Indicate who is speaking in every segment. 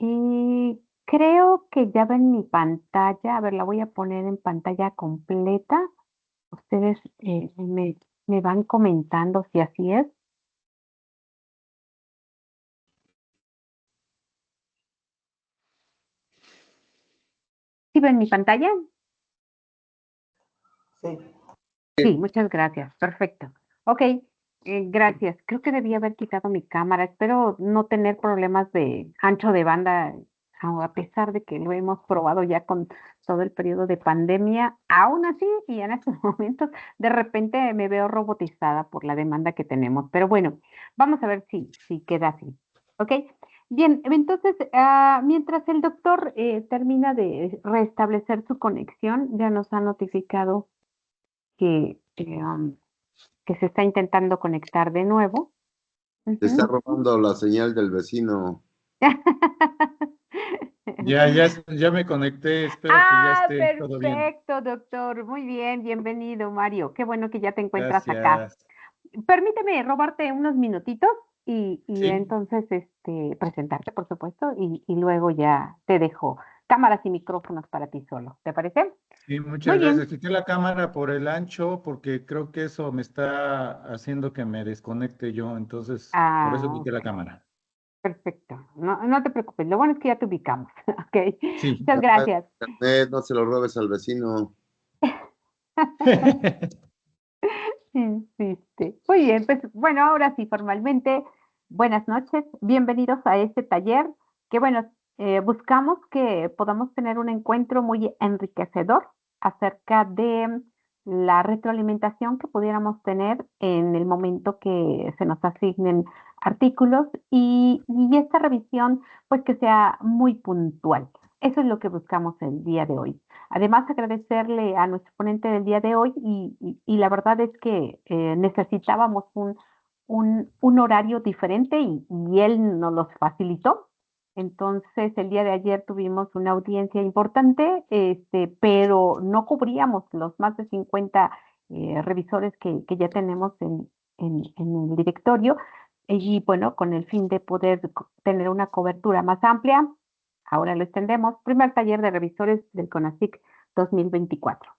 Speaker 1: Y creo que ya ven mi pantalla. A ver, la voy a poner en pantalla completa. Ustedes me van comentando si así es. ¿Sí ven mi pantalla?
Speaker 2: Sí.
Speaker 1: Sí, muchas gracias. Perfecto. Ok, gracias. Creo que debía haber quitado mi cámara. Espero no tener problemas de ancho de banda, a pesar de que lo hemos probado ya con todo el periodo de pandemia. Aún así, y en estos momentos, de repente me veo robotizada por la demanda que tenemos. Pero bueno, vamos a ver si queda así. ¿Ok? Bien, entonces, mientras el doctor termina de restablecer su conexión, ya nos ha notificado que se está intentando conectar de nuevo.
Speaker 3: Te está
Speaker 1: Ujú.
Speaker 3: robando la señal del vecino.
Speaker 4: Ya me conecté, espero que ya esté todo bien.
Speaker 1: Perfecto, doctor. Muy bien, bienvenido, Mario. Qué bueno que ya te encuentras acá.
Speaker 4: Gracias.
Speaker 1: Permíteme robarte unos minutitos y
Speaker 4: Sí,
Speaker 1: entonces presentarte, por supuesto, y luego ya te dejo cámaras y micrófonos para ti solo. ¿Te parece?
Speaker 4: sí,
Speaker 1: Muy
Speaker 4: muchas
Speaker 1: bien.
Speaker 4: gracias. Quité la cámara por el ancho porque creo que eso me está haciendo que me desconecte yo, entonces por eso quité la
Speaker 1: Ok.
Speaker 4: cámara.
Speaker 1: Perfecto. No te preocupes. Lo bueno es que ya te ubicamos. Ok.
Speaker 4: Sí.
Speaker 1: Muchas gracias.
Speaker 3: Internet, no se lo robes al vecino.
Speaker 1: Insiste. Muy bien, pues bueno, ahora sí, formalmente, buenas noches, bienvenidos a este taller que bueno, buscamos que podamos tener un encuentro muy enriquecedor acerca de la retroalimentación que pudiéramos tener en el momento que se nos asignen artículos y esta revisión pues que sea muy puntual. Eso es lo que buscamos el día de hoy. Además, agradecerle a nuestro ponente del día de hoy y la verdad es que necesitábamos un horario diferente y él nos los facilitó. Entonces, el día de ayer tuvimos una audiencia importante, pero no cubríamos los más de 50 revisores que ya tenemos en el directorio. Y bueno, con el fin de poder tener una cobertura más amplia, ahora lo extendemos. Primer taller de revisores del CONACYT 2024.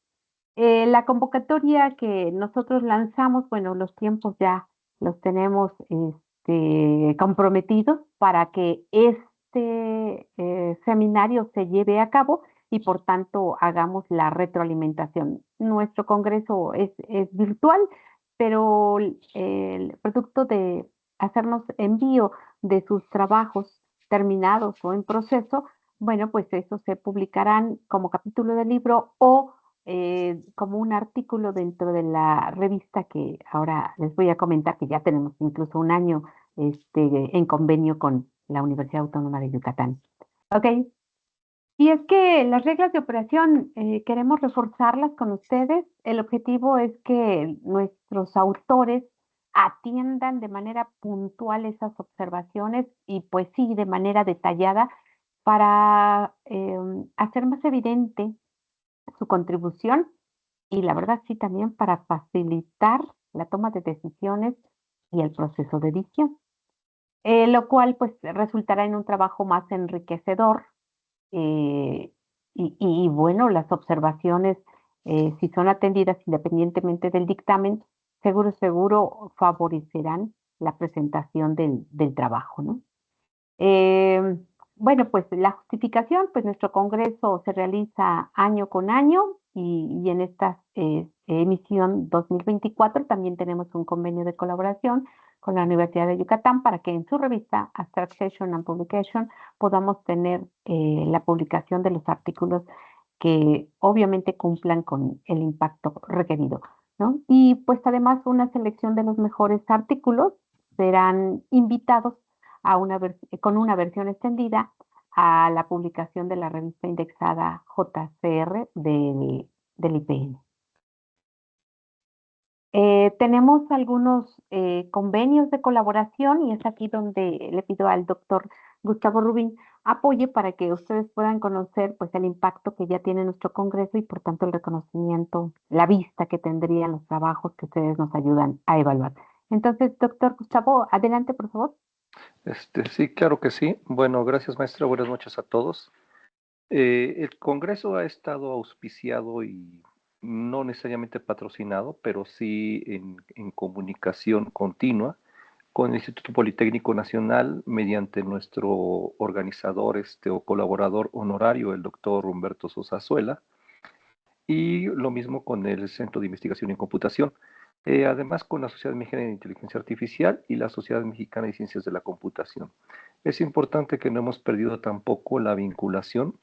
Speaker 1: La convocatoria que nosotros lanzamos, bueno, los tiempos ya los tenemos comprometidos para que este seminario se lleve a cabo y por tanto hagamos la retroalimentación. Nuestro congreso es virtual, pero el producto de hacernos envío de sus trabajos terminados o en proceso, bueno, pues eso se publicarán como capítulo del libro o como un artículo dentro de la revista que ahora les voy a comentar que ya tenemos incluso un año en convenio con la Universidad Autónoma de Yucatán. ¿Ok? Y es que las reglas de operación queremos reforzarlas con ustedes. El objetivo es que nuestros autores atiendan de manera puntual esas observaciones y pues sí, de manera detallada para hacer más evidente su contribución y la verdad sí también para facilitar la toma de decisiones y el proceso de edición, lo cual pues resultará en un trabajo más enriquecedor eh, y bueno, las observaciones, si son atendidas independientemente del dictamen, seguro favorecerán la presentación del trabajo, ¿no? Eh, bueno, pues la justificación, pues nuestro congreso se realiza año con año y en esta emisión 2024 también tenemos un convenio de colaboración con la Universidad de Yucatán para que en su revista Abstract Session and Publication podamos tener la publicación de los artículos que obviamente cumplan con el impacto requerido, ¿no? Y pues además una selección de los mejores artículos serán invitados a con una versión extendida a la publicación de la revista indexada JCR del IPN. Tenemos algunos convenios de colaboración y es aquí donde le pido al doctor Gustavo Rubín apoye para que ustedes puedan conocer pues el impacto que ya tiene nuestro congreso y por tanto el reconocimiento, la vista que tendrían los trabajos que ustedes nos ayudan a evaluar. Entonces, doctor Gustavo, adelante por favor.
Speaker 2: Sí, claro que sí. Bueno, gracias, maestra. Buenas noches a todos. El Congreso ha estado auspiciado y no necesariamente patrocinado, pero sí en comunicación continua con el Instituto Politécnico Nacional mediante nuestro organizador o colaborador honorario, el doctor Humberto Sosa Azuela, y lo mismo con el Centro de Investigación en Computación. Además con la Sociedad Mexicana de Inteligencia Artificial y la Sociedad Mexicana de Ciencias de la Computación. Es importante que no hemos perdido tampoco la vinculación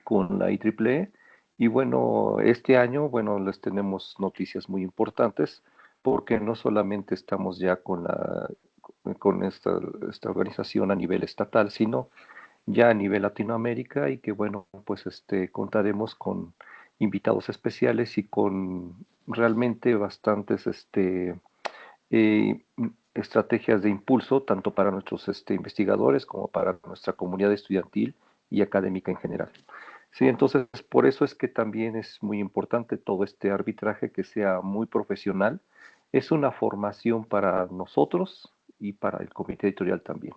Speaker 2: con la IEEE y bueno, este año, bueno, les tenemos noticias muy importantes porque no solamente estamos ya con esta organización a nivel estatal, sino ya a nivel Latinoamérica y que bueno, pues contaremos con invitados especiales y con realmente bastantes eh, estrategias de impulso, tanto para nuestros investigadores como para nuestra comunidad estudiantil y académica en general. Sí, entonces por eso es que también es muy importante todo este arbitraje que sea muy profesional. Es una formación para nosotros y para el comité editorial también.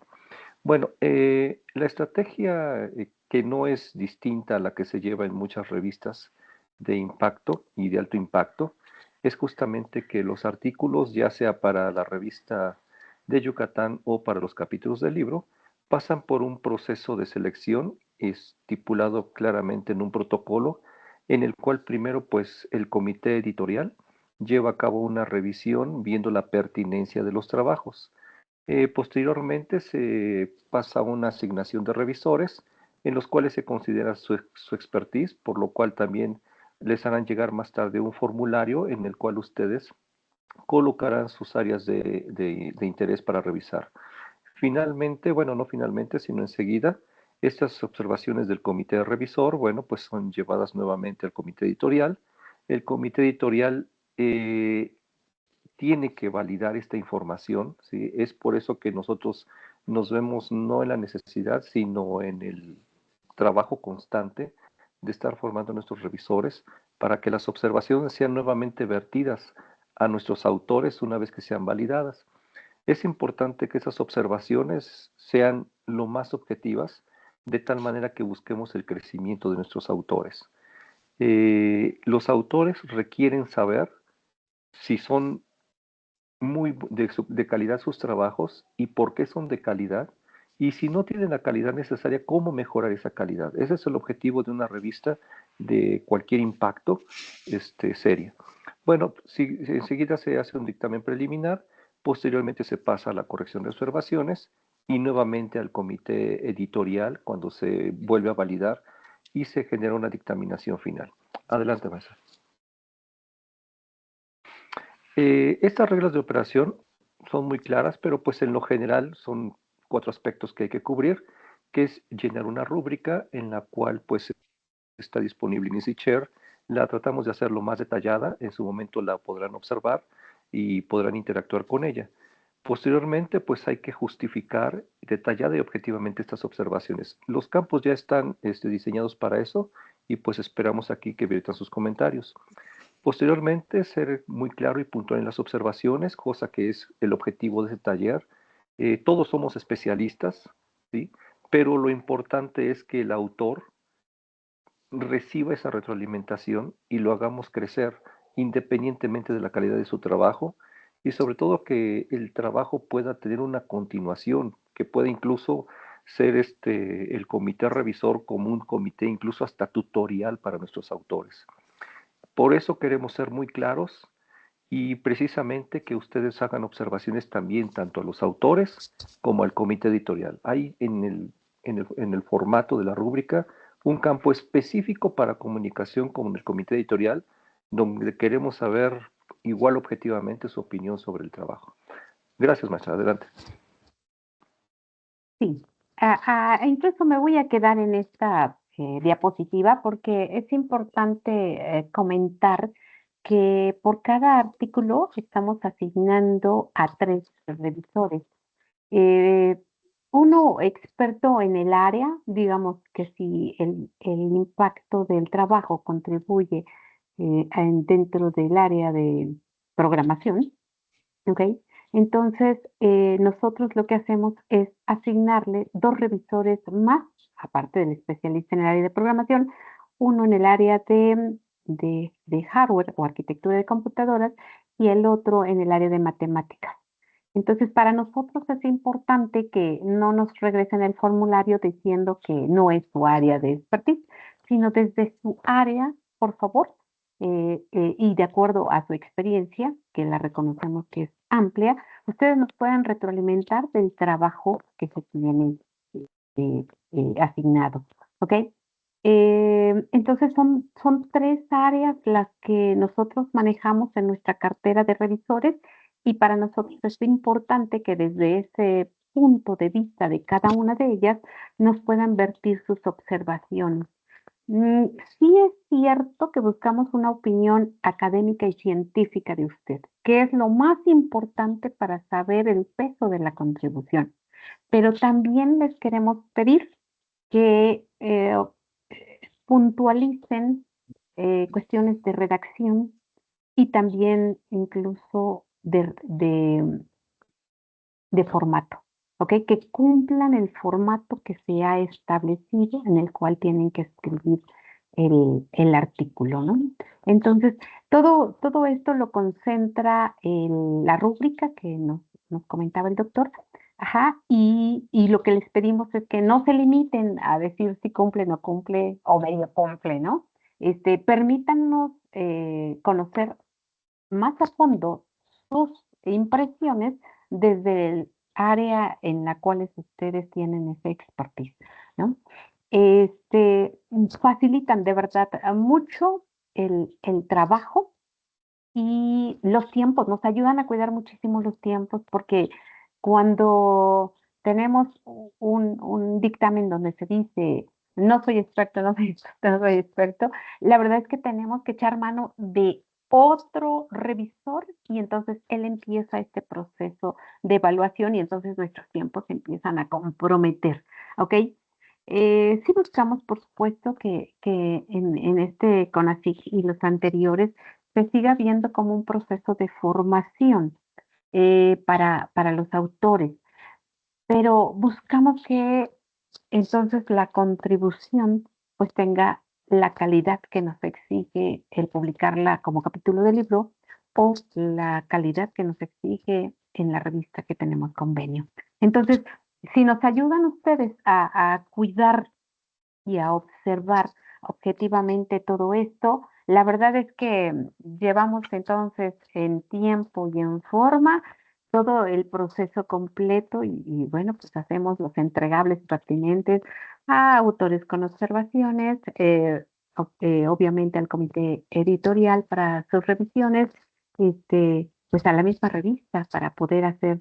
Speaker 2: Bueno, la estrategia que no es distinta a la que se lleva en muchas revistas de impacto y de alto impacto es justamente que los artículos, ya sea para la revista de Yucatán o para los capítulos del libro, pasan por un proceso de selección estipulado claramente en un protocolo en el cual primero pues el comité editorial lleva a cabo una revisión viendo la pertinencia de los trabajos. Posteriormente se pasa a una asignación de revisores en los cuales se considera su expertise, por lo cual también les harán llegar más tarde un formulario en el cual ustedes colocarán sus áreas de interés para revisar. Finalmente, bueno, no finalmente, sino enseguida, estas observaciones del comité revisor, bueno, pues son llevadas nuevamente al comité editorial. El comité editorial tiene que validar esta información, ¿sí? Es por eso que nosotros nos vemos no en la necesidad, sino en el trabajo constante de estar formando a nuestros revisores para que las observaciones sean nuevamente vertidas a nuestros autores una vez que sean validadas. Es importante que esas observaciones sean lo más objetivas, de tal manera que busquemos el crecimiento de nuestros autores. Los autores requieren saber si son de calidad sus trabajos y por qué son de calidad. Y si no tienen la calidad necesaria, ¿cómo mejorar esa calidad? Ese es el objetivo de una revista de cualquier impacto seria. Bueno, si enseguida se hace un dictamen preliminar, posteriormente se pasa a la corrección de observaciones y nuevamente al comité editorial cuando se vuelve a validar y se genera una dictaminación final. Adelante, maestra. Estas reglas de operación son muy claras, pero pues en lo general son 4 aspectos que hay que cubrir, que es llenar una rúbrica en la cual pues está disponible en EasyShare. La tratamos de hacer lo más detallada, en su momento la podrán observar y podrán interactuar con ella. Posteriormente, pues hay que justificar detallada y objetivamente estas observaciones. Los campos ya están diseñados para eso y pues esperamos aquí que viertan sus comentarios. Posteriormente, ser muy claro y puntual en las observaciones, cosa que es el objetivo de este taller. Todos somos especialistas, ¿sí? Pero lo importante es que el autor reciba esa retroalimentación y lo hagamos crecer independientemente de la calidad de su trabajo y sobre todo que el trabajo pueda tener una continuación, que pueda incluso ser el comité revisor como un comité incluso hasta tutorial para nuestros autores. Por eso queremos ser muy claros y precisamente que ustedes hagan observaciones también tanto a los autores como al comité editorial. Hay en el formato de la rúbrica un campo específico para comunicación con el comité editorial donde queremos saber igual objetivamente su opinión sobre el trabajo. Gracias, maestra. Adelante.
Speaker 1: Sí, incluso me voy a quedar en esta diapositiva porque es importante comentar que por cada artículo estamos asignando a 3 revisores. Uno experto en el área, digamos que si el impacto del trabajo contribuye dentro del área de programación, ¿ok? Entonces, nosotros lo que hacemos es asignarle 2 revisores más, aparte del especialista en el área de programación, uno en el área de hardware o arquitectura de computadoras y el otro en el área de matemáticas. Entonces, para nosotros es importante que no nos regresen el formulario diciendo que no es su área de expertise, sino desde su área, por favor, y de acuerdo a su experiencia, que la reconocemos que es amplia, ustedes nos pueden retroalimentar del trabajo que se tiene asignado, ¿ok? Entonces son 3 áreas las que nosotros manejamos en nuestra cartera de revisores y para nosotros es importante que desde ese punto de vista de cada una de ellas nos puedan vertir sus observaciones. Sí es cierto que buscamos una opinión académica y científica de usted, que es lo más importante para saber el peso de la contribución, pero también les queremos pedir que puntualicen cuestiones de redacción y también incluso de formato, ¿ok? Que cumplan el formato que se ha establecido en el cual tienen que escribir el artículo, ¿no? Entonces, todo esto lo concentra en la rúbrica que nos comentaba el doctor. Ajá, y lo que les pedimos es que no se limiten a decir si cumple, no cumple o medio cumple, ¿no? Permítanos conocer más a fondo sus impresiones desde el área en la cual ustedes tienen esa expertise, ¿no? Facilitan de verdad mucho el trabajo y los tiempos, nos ayudan a cuidar muchísimo los tiempos porque cuando tenemos un dictamen donde se dice no soy experto, no soy experto, no soy experto, la verdad es que tenemos que echar mano de otro revisor y entonces él empieza este proceso de evaluación y entonces nuestros tiempos se empiezan a comprometer, ¿ok? Sí buscamos, por supuesto, que en este CONACYT y los anteriores se siga viendo como un proceso de formación para los autores, pero buscamos que entonces la contribución pues tenga la calidad que nos exige el publicarla como capítulo de libro o la calidad que nos exige en la revista que tenemos convenio. Entonces, si nos ayudan ustedes a cuidar y a observar objetivamente todo esto, la verdad es que llevamos entonces en tiempo y en forma todo el proceso completo y bueno, pues hacemos los entregables pertinentes a autores con observaciones, obviamente al comité editorial para sus revisiones, pues a la misma revista para poder hacer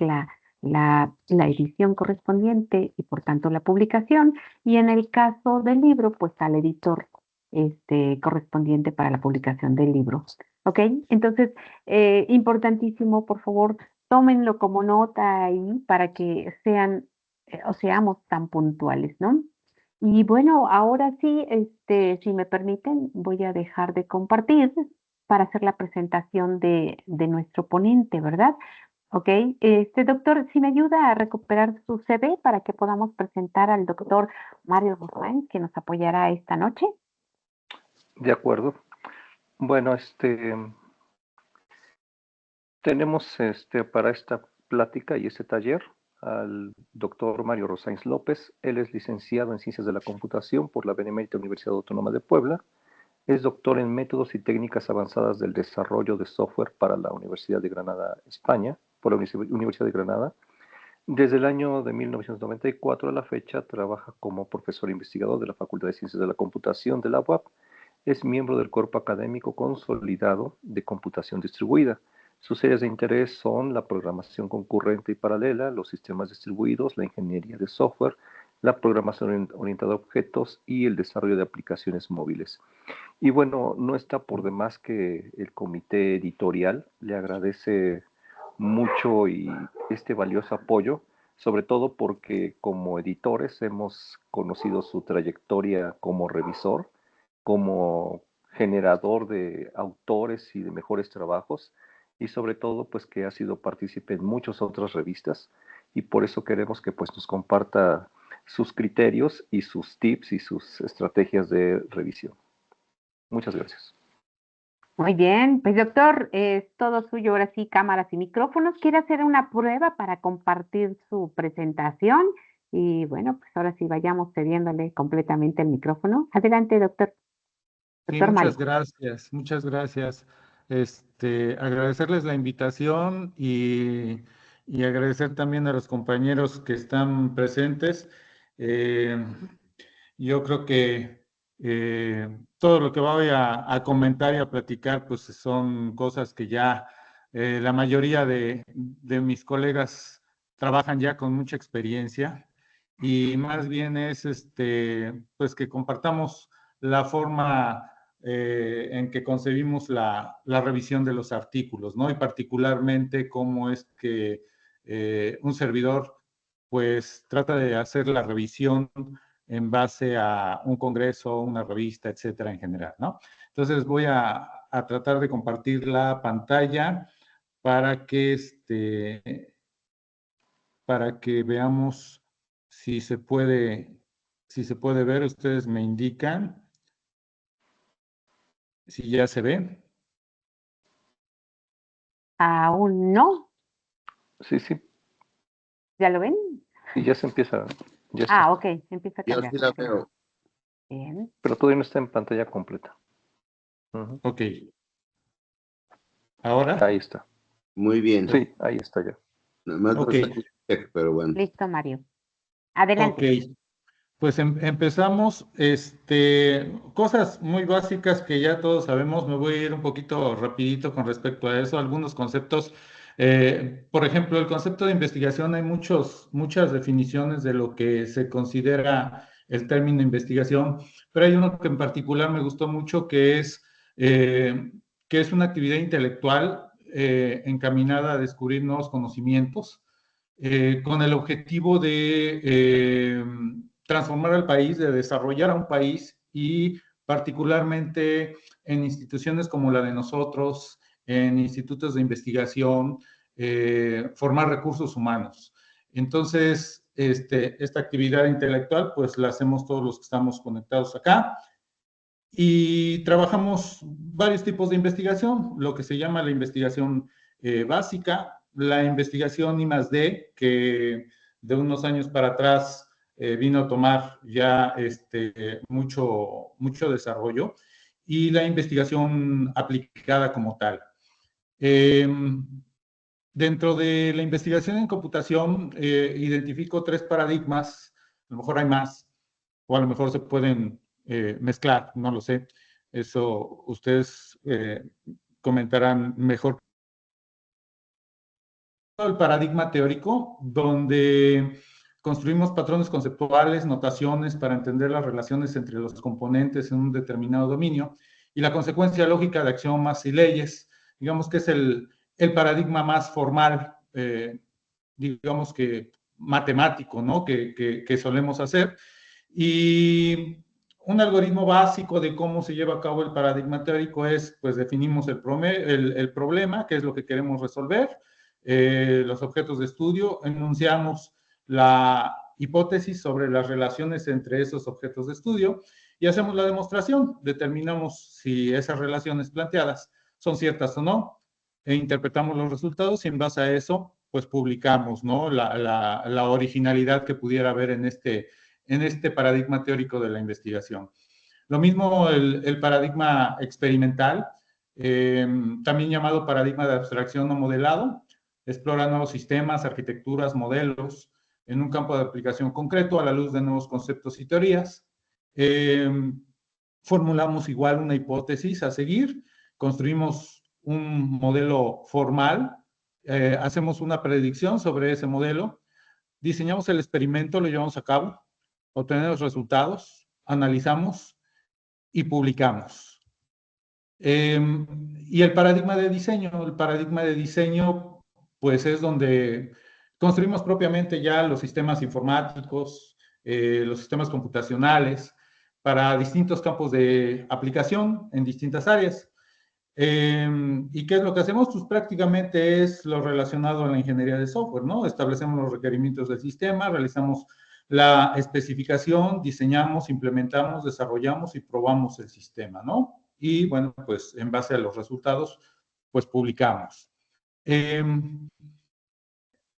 Speaker 1: la edición correspondiente y por tanto la publicación y en el caso del libro, pues al editor correspondiente para la publicación del libro. ¿Ok? Entonces, importantísimo, por favor, tómenlo como nota ahí para que sean o seamos tan puntuales, ¿no? Y bueno, ahora sí, si me permiten, voy a dejar de compartir para hacer la presentación de nuestro ponente, ¿verdad? Ok, doctor, si me ayuda a recuperar su CV para que podamos presentar al doctor Mario Rosain, que nos apoyará esta noche.
Speaker 2: De acuerdo. Bueno, tenemos para esta plática y este taller al doctor Mario Rosains López. Él es licenciado en Ciencias de la Computación por la Benemérita Universidad Autónoma de Puebla. Es doctor en Métodos y Técnicas Avanzadas del Desarrollo de Software para la Universidad de Granada, España, por la Universidad de Granada. Desde el año de 1994 a la fecha trabaja como profesor investigador de la Facultad de Ciencias de la Computación de la UAP. Es miembro del Cuerpo Académico Consolidado de Computación Distribuida. Sus áreas de interés son la programación concurrente y paralela, los sistemas distribuidos, la ingeniería de software, la programación orientada a objetos y el desarrollo de aplicaciones móviles. Y bueno, no está por demás que el comité editorial le agradece mucho y este valioso apoyo, sobre todo porque como editores hemos conocido su trayectoria como revisor, como generador de autores y de mejores trabajos, y sobre todo pues que ha sido partícipe en muchas otras revistas y por eso queremos que pues nos comparta sus criterios y sus tips y sus estrategias de revisión. Muchas gracias.
Speaker 1: Muy bien, pues doctor, es todo suyo ahora sí, cámaras y micrófonos. ¿Quiere hacer una prueba para compartir su presentación? Y bueno, pues ahora sí vayamos cediéndole completamente el micrófono. Adelante, doctor.
Speaker 4: Sí,
Speaker 1: Doctor Mario.
Speaker 4: muchas gracias, muchas gracias. Agradecerles la invitación y agradecer también a los compañeros que están presentes. Eh, yo creo que todo lo que voy a comentar y a platicar, pues son cosas que ya la mayoría de mis colegas trabajan ya con mucha experiencia y más bien es pues que compartamos la forma en que concebimos la revisión de los artículos, ¿no? Y particularmente cómo es que un servidor pues trata de hacer la revisión en base a un congreso, una revista, etcétera, en general, ¿no? Entonces voy a tratar de compartir la pantalla para para que veamos si se puede ver. Ustedes me indican si ya se ve.
Speaker 1: Aún no.
Speaker 2: Sí, sí.
Speaker 1: ¿Ya lo ven?
Speaker 2: Y ya se empieza. Ya está.
Speaker 1: Ok, empieza a
Speaker 3: Yo
Speaker 1: cambiar.
Speaker 3: sí la
Speaker 1: Ok.
Speaker 3: veo.
Speaker 1: Bien.
Speaker 2: Pero todavía no está en pantalla completa.
Speaker 4: Ok. ¿Ahora?
Speaker 2: Ahí está.
Speaker 3: Muy bien.
Speaker 2: Sí, ahí está ya.
Speaker 3: Nada más no
Speaker 4: Ok.
Speaker 3: está check, pero bueno.
Speaker 1: Listo, Mario. Adelante.
Speaker 4: Ok. Pues empezamos, cosas muy básicas que ya todos sabemos. Me voy a ir un poquito rapidito con respecto a eso, algunos conceptos. Por ejemplo, el concepto de investigación, hay muchas definiciones de lo que se considera el término investigación, pero hay uno que en particular me gustó mucho, que es una actividad intelectual encaminada a descubrir nuevos conocimientos con el objetivo de transformar al país, de desarrollar a un país y particularmente en instituciones como la de nosotros, en institutos de investigación, formar recursos humanos. Entonces, esta actividad intelectual, pues la hacemos todos los que estamos conectados acá y trabajamos varios tipos de investigación, lo que se llama la investigación básica, la investigación I+D, que de unos años para atrás vino a tomar ya mucho desarrollo, y la investigación aplicada como tal. Dentro de la investigación en computación, identifico 3 paradigmas, a lo mejor hay más, o a lo mejor se pueden mezclar, no lo sé. Eso ustedes comentarán mejor. El paradigma teórico, donde construimos patrones conceptuales, notaciones para entender las relaciones entre los componentes en un determinado dominio, y la consecuencia lógica de axiomas y leyes, digamos que es el paradigma más formal, digamos que matemático, ¿no? Que solemos hacer. Y un algoritmo básico de cómo se lleva a cabo el paradigma teórico es, pues definimos el problema, que es lo que queremos resolver, los objetos de estudio, enunciamos la hipótesis sobre las relaciones entre esos objetos de estudio y hacemos la demostración, determinamos si esas relaciones planteadas son ciertas o no, e interpretamos los resultados y en base a eso, pues publicamos, ¿no? La originalidad que pudiera haber en este paradigma teórico de la investigación. Lo mismo el paradigma experimental, también llamado paradigma de abstracción o modelado, explora nuevos sistemas, arquitecturas, modelos en un campo de aplicación concreto a la luz de nuevos conceptos y teorías. Formulamos igual una hipótesis a seguir, construimos un modelo formal, hacemos una predicción sobre ese modelo, diseñamos el experimento, lo llevamos a cabo, obtenemos resultados, analizamos y publicamos. Y el paradigma de diseño, pues es donde construimos propiamente ya los sistemas informáticos, los sistemas computacionales para distintos campos de aplicación en distintas áreas. ¿Y qué es lo que hacemos? Pues prácticamente es lo relacionado a la ingeniería de software, ¿no? Establecemos los requerimientos del sistema, realizamos la especificación, diseñamos, implementamos, desarrollamos y probamos el sistema, ¿no? Y bueno, pues en base a los resultados, pues publicamos.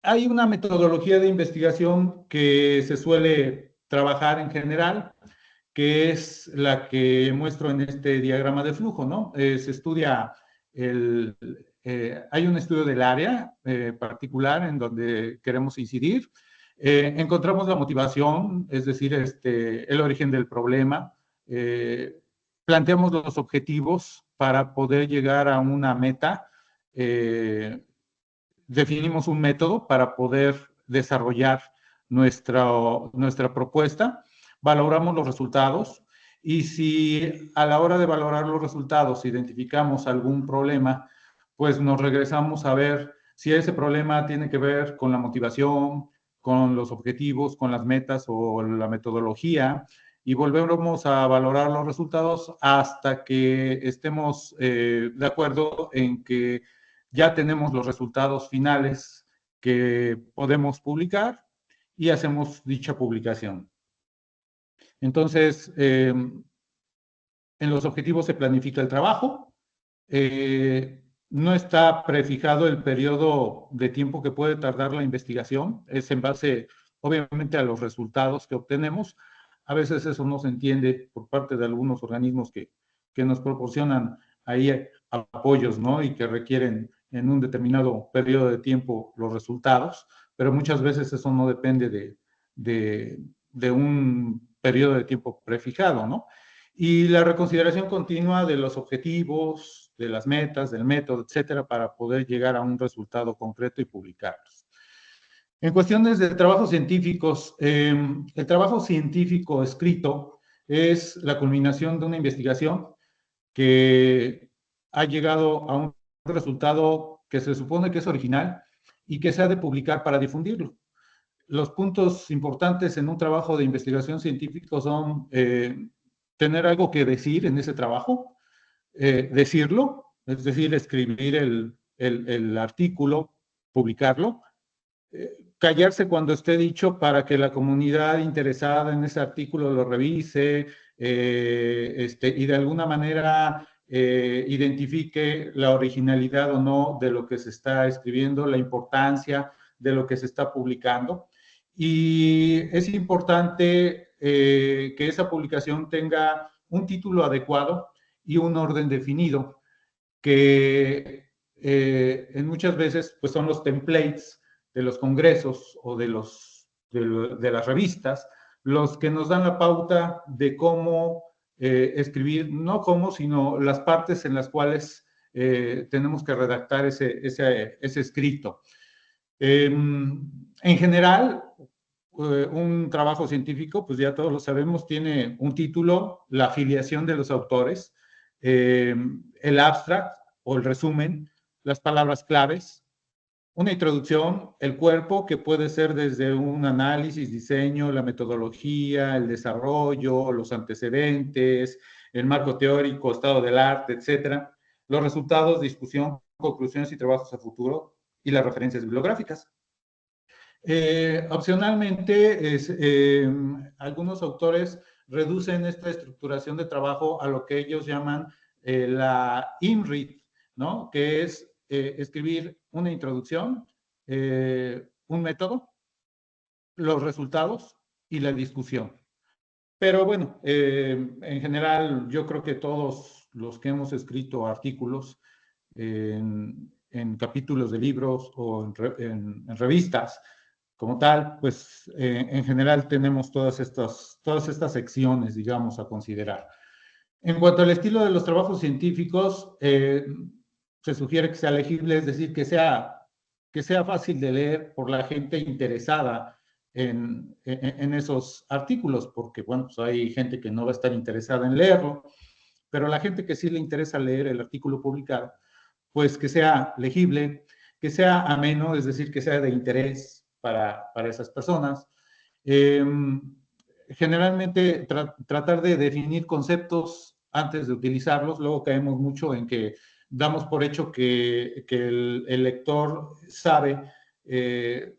Speaker 4: Hay una metodología de investigación que se suele trabajar en general, que es la que muestro en este diagrama de flujo, ¿no? Se estudia hay un estudio del área particular en donde queremos incidir. Encontramos la motivación, es decir, el origen del problema. Planteamos los objetivos para poder llegar a una meta. Definimos un método para poder desarrollar nuestra propuesta, valoramos los resultados y si a la hora de valorar los resultados identificamos algún problema, pues nos regresamos a ver si ese problema tiene que ver con la motivación, con los objetivos, con las metas o la metodología y volvemos a valorar los resultados hasta que estemos de acuerdo en que ya tenemos los resultados finales que podemos publicar y hacemos dicha publicación. Entonces, en los objetivos se planifica el trabajo. No está prefijado el periodo de tiempo que puede tardar la investigación. Es en base, obviamente, a los resultados que obtenemos. A veces eso no se entiende por parte de algunos organismos que nos proporcionan ahí apoyos, ¿no? Y que requieren en un determinado periodo de tiempo los resultados, pero muchas veces eso no depende de un periodo de tiempo prefijado, ¿no? Y la reconsideración continua de los objetivos, de las metas, del método, etcétera, para poder llegar a un resultado concreto y publicarlos. En cuestiones de trabajos científicos, el trabajo científico escrito es la culminación de una investigación que ha llegado a un resultado que se supone que es original y que se ha de publicar para difundirlo. Los puntos importantes en un trabajo de investigación científico son tener algo que decir en ese trabajo, decirlo, es decir, escribir el artículo, publicarlo, callarse cuando esté dicho para que la comunidad interesada en ese artículo lo revise y de alguna manera identifique la originalidad o no de lo que se está escribiendo, la importancia de lo que se está publicando. Y es importante que esa publicación tenga un título adecuado y un orden definido, que en muchas veces pues son los templates de los congresos o de las revistas, los que nos dan la pauta de cómo escribir, no cómo, sino las partes en las cuales tenemos que redactar ese escrito. En general, un trabajo científico, pues ya todos lo sabemos, tiene un título, la afiliación de los autores, el abstract o el resumen, las palabras claves, una introducción, el cuerpo, que puede ser desde un análisis, diseño, la metodología, el desarrollo, los antecedentes, el marco teórico, estado del arte, etcétera, los resultados, discusión, conclusiones y trabajos a futuro y las referencias bibliográficas. Opcionalmente, algunos autores reducen esta estructuración de trabajo a lo que ellos llaman la IMRIT, ¿no? Que es escribir una introducción, un método, los resultados y la discusión. Pero bueno, en general yo creo que todos los que hemos escrito artículos en capítulos de libros o en revistas como tal, pues en general tenemos todas estas secciones, digamos, a considerar. En cuanto al estilo de los trabajos científicos, se sugiere que sea legible, es decir, que sea fácil de leer por la gente interesada en esos artículos, porque, bueno, pues hay gente que no va a estar interesada en leerlo, pero la gente que sí le interesa leer el artículo publicado, pues que sea legible, que sea ameno, es decir, que sea de interés para esas personas. Generalmente tratar de definir conceptos antes de utilizarlos, luego caemos mucho en que damos por hecho que el lector sabe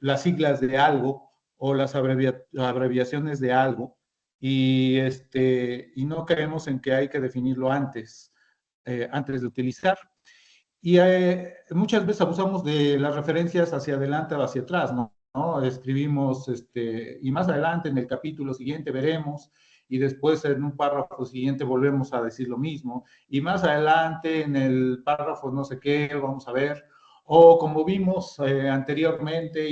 Speaker 4: las siglas de algo o las abreviaciones de algo, y no creemos en que hay que definirlo antes de utilizar. Y muchas veces abusamos de las referencias hacia adelante o hacia atrás, ¿no? Escribimos, y más adelante en el capítulo siguiente veremos, y después en un párrafo siguiente volvemos a decir lo mismo, y más adelante en el párrafo no sé qué, vamos a ver, o como vimos anteriormente,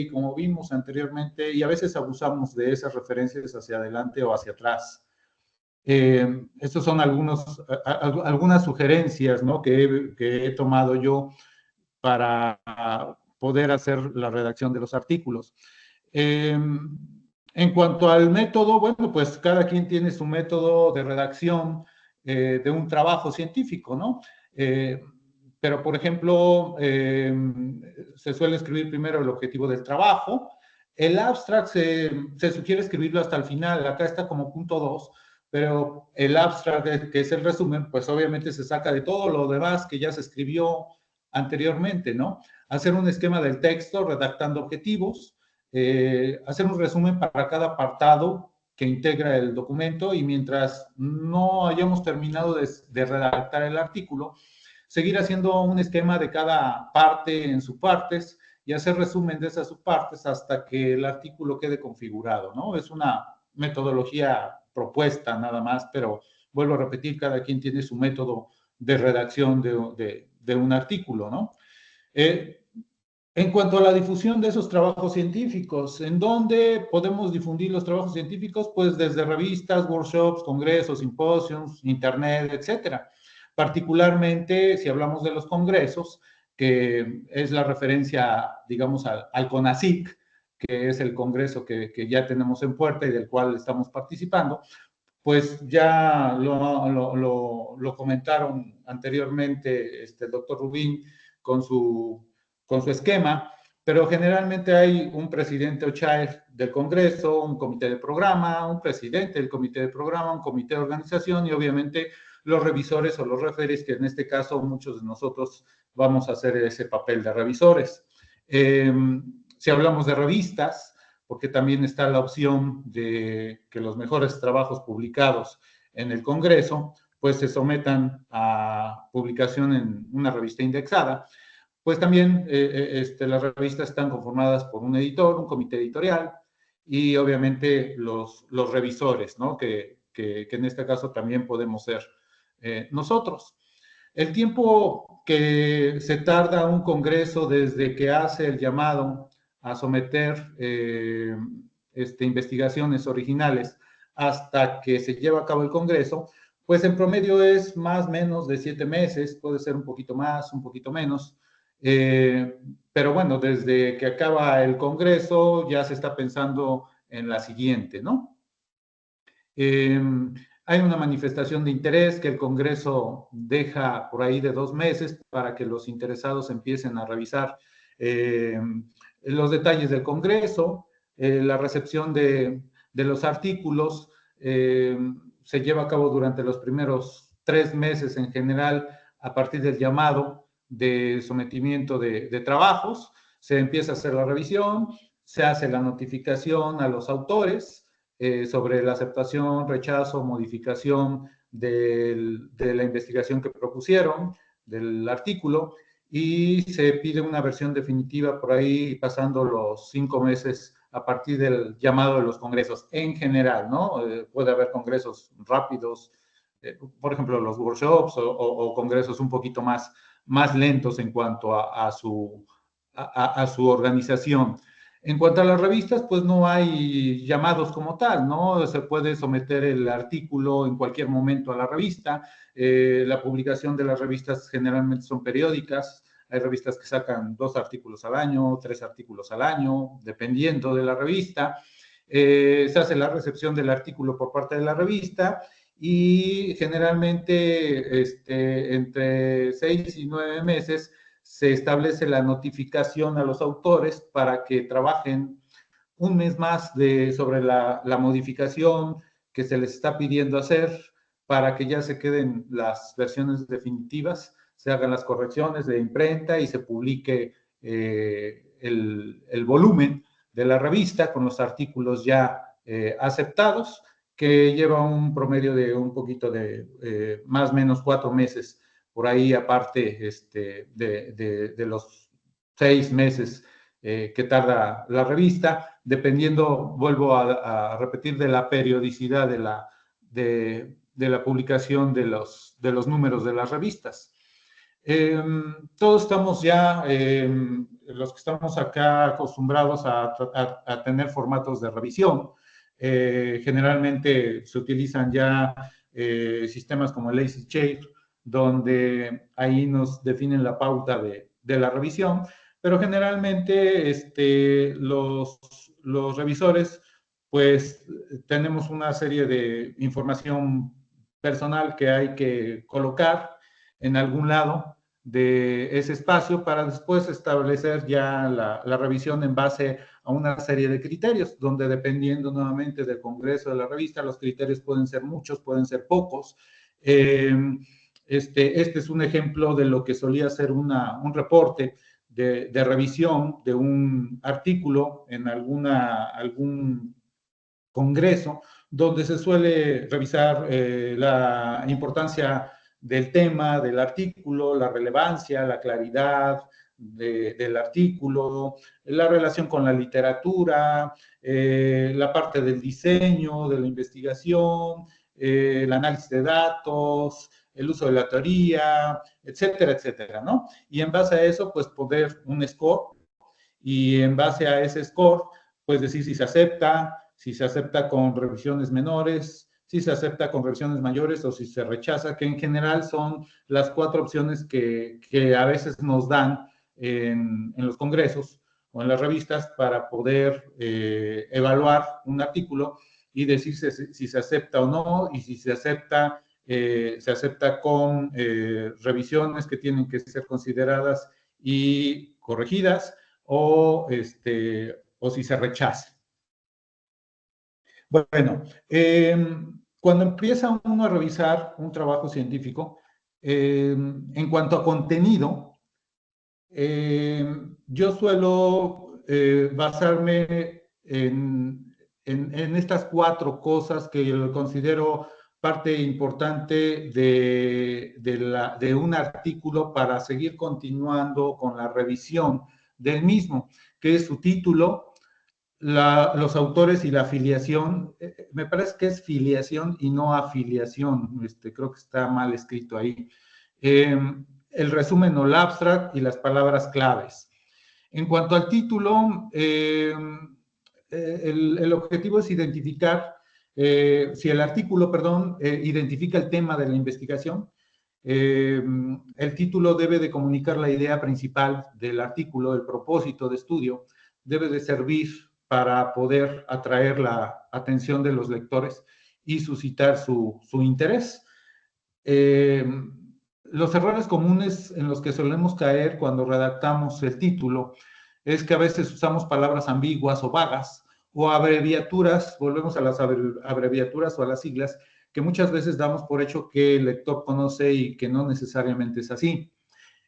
Speaker 4: y a veces abusamos de esas referencias hacia adelante o hacia atrás. Estas son algunas sugerencias, ¿no?, que he tomado yo para poder hacer la redacción de los artículos. En cuanto al método, bueno, pues cada quien tiene su método de redacción de un trabajo científico, ¿no? Pero, por ejemplo, se suele escribir primero el objetivo del trabajo. El abstract se sugiere escribirlo hasta el final, acá está como punto 2, pero el abstract, que es el resumen, pues obviamente se saca de todo lo demás que ya se escribió anteriormente, ¿no? Hacer un esquema del texto, redactando objetivos, hacer un resumen para cada apartado que integra el documento, y mientras no hayamos terminado de redactar el artículo, seguir haciendo un esquema de cada parte en subpartes y hacer resumen de esas subpartes hasta que el artículo quede configurado, ¿no? Es una metodología propuesta nada más, pero vuelvo a repetir, cada quien tiene su método de redacción de un artículo, ¿no? En cuanto a la difusión de esos trabajos científicos, ¿en dónde podemos difundir los trabajos científicos? Pues desde revistas, workshops, congresos, simposios, internet, etcétera. Particularmente, si hablamos de los congresos, que es la referencia, digamos, al CONACYT, que es el congreso que ya tenemos en puerta y del cual estamos participando, pues ya lo comentaron anteriormente el doctor Rubín con su esquema, pero generalmente hay un presidente o chair del Congreso, un comité de programa, un presidente del comité de programa, un comité de organización, y obviamente los revisores o los referees, que en este caso muchos de nosotros vamos a hacer ese papel de revisores. Si hablamos de revistas, porque también está la opción de que los mejores trabajos publicados en el Congreso, pues se sometan a publicación en una revista indexada. Pues también las revistas están conformadas por un editor, un comité editorial, y obviamente los revisores, ¿no? Que en este caso también podemos ser nosotros. El tiempo que se tarda un congreso desde que hace el llamado a someter investigaciones originales hasta que se lleva a cabo el congreso, pues en promedio es más o menos de 7 meses, puede ser un poquito más, un poquito menos, pero bueno, desde que acaba el congreso ya se está pensando en la siguiente, ¿no? Hay una manifestación de interés que el Congreso deja por ahí de 2 meses para que los interesados empiecen a revisar los detalles del Congreso. La recepción de los artículos se lleva a cabo durante los primeros 3 meses en general, a partir del llamado de sometimiento de trabajos. Se empieza a hacer la revisión, se hace la notificación a los autores sobre la aceptación, rechazo, modificación de la investigación que propusieron, del artículo, y se pide una versión definitiva por ahí pasando los 5 meses a partir del llamado de los congresos en general, ¿no? Puede haber congresos rápidos, por ejemplo, los workshops o congresos un poquito más lentos en cuanto a su organización. En cuanto a las revistas, pues no hay llamados como tal, ¿no? Se puede someter el artículo en cualquier momento a la revista. La publicación de las revistas generalmente son periódicas. Hay revistas que sacan 2 artículos al año, 3 artículos al año, dependiendo de la revista. Se hace la recepción del artículo por parte de la revista y generalmente entre 6 y 9 meses se establece la notificación a los autores para que trabajen un mes más sobre la modificación que se les está pidiendo hacer, para que ya se queden las versiones definitivas se hagan las correcciones de imprenta y se publique el volumen de la revista con los artículos ya aceptados, que lleva un promedio de un poquito de más o menos 4 meses, por ahí aparte de los 6 meses que tarda la revista, dependiendo, vuelvo a repetir, de la periodicidad de la publicación de los números de las revistas. Todos estamos ya, los que estamos acá acostumbrados a tener formatos de revisión. Generalmente se utilizan ya sistemas como el Lazy Chair, donde ahí nos definen la pauta de la revisión, pero generalmente los revisores pues tenemos una serie de información personal que hay que colocar en algún lado de ese espacio para después establecer ya la revisión en base a una serie de criterios, donde dependiendo nuevamente del congreso de la revista, los criterios pueden ser muchos, pueden ser pocos. Este es un ejemplo de lo que solía ser un reporte de revisión de un artículo en algún congreso, donde se suele revisar la importancia del tema, del artículo, la relevancia, la claridad del artículo, la relación con la literatura, la parte del diseño, de la investigación, el análisis de datos, el uso de la teoría, etcétera, etcétera, ¿no? Y en base a eso, pues poner un score y en base a ese score, pues decir si se acepta con revisiones menores, si se acepta con revisiones mayores o si se rechaza, que en general son las 4 opciones que a veces nos dan en los congresos o en las revistas para poder evaluar un artículo y decir si se acepta o no, y si se acepta con revisiones que tienen que ser consideradas y corregidas, o si se rechaza. Bueno, cuando empieza uno a revisar un trabajo científico, en cuanto a contenido, yo suelo basarme en estas 4 cosas que yo considero parte importante de un artículo para seguir continuando con la revisión del mismo, que es su título, los autores y la afiliación. Me parece que es filiación y no afiliación, creo que está mal escrito ahí. El resumen o el abstract y las palabras claves. En cuanto al título, el objetivo es identificar, si el artículo, identifica el tema de la investigación, el título debe de comunicar la idea principal del artículo, el propósito de estudio, debe de servir para poder atraer la atención de los lectores y suscitar su interés. Los errores comunes en los que solemos caer cuando redactamos el título es que a veces usamos palabras ambiguas o vagas o abreviaturas, volvemos a las abreviaturas o a las siglas, que muchas veces damos por hecho que el lector conoce y que no necesariamente es así.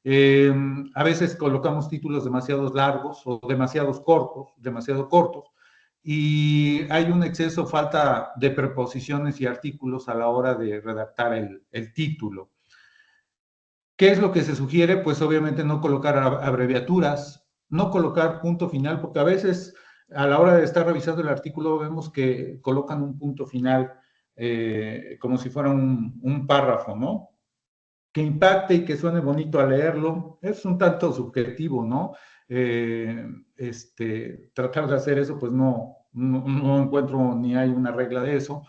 Speaker 4: A veces colocamos títulos demasiado largos o demasiado cortos, y hay un exceso, falta de preposiciones y artículos a la hora de redactar el título. ¿Qué es lo que se sugiere? Pues obviamente no colocar abreviaturas, no colocar punto final, porque a veces a la hora de estar revisando el artículo vemos que colocan un punto final como si fuera un párrafo, ¿no? Que impacte y que suene bonito al leerlo, es un tanto subjetivo, ¿no? Tratar de hacer eso, pues no encuentro ni hay una regla de eso,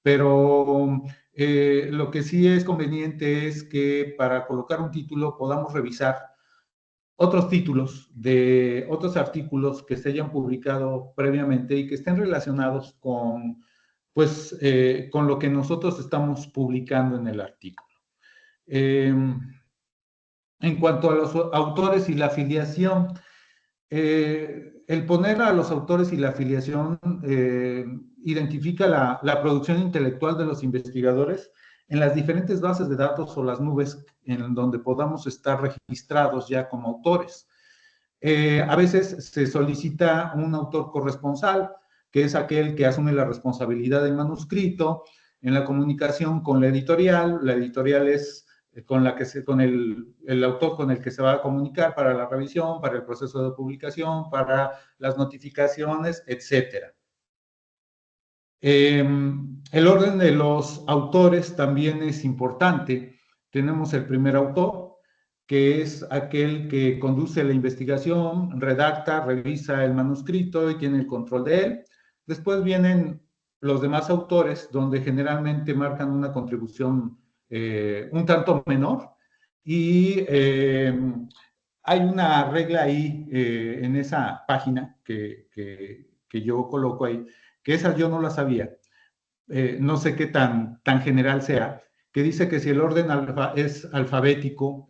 Speaker 4: pero lo que sí es conveniente es que para colocar un título podamos revisar otros títulos de otros artículos que se hayan publicado previamente y que estén relacionados con lo que nosotros estamos publicando en el artículo. En cuanto a los autores y la afiliación, el poner a los autores y la afiliación identifica la producción intelectual de los investigadores en las diferentes bases de datos o las nubes en donde podamos estar registrados ya como autores. A veces se solicita un autor corresponsal, que es aquel que asume la responsabilidad del manuscrito en la comunicación con la editorial. La editorial es con el autor con el que se va a comunicar para la revisión, para el proceso de publicación, para las notificaciones, etcétera. El orden de los autores también es importante. Tenemos el primer autor, que es aquel que conduce la investigación, redacta, revisa el manuscrito y tiene el control de él. Después vienen los demás autores, donde generalmente marcan una contribución un tanto menor. Y hay una regla ahí en esa página que yo coloco ahí, que esa yo no la sabía. No sé qué tan general sea, que dice que si el orden es alfabético,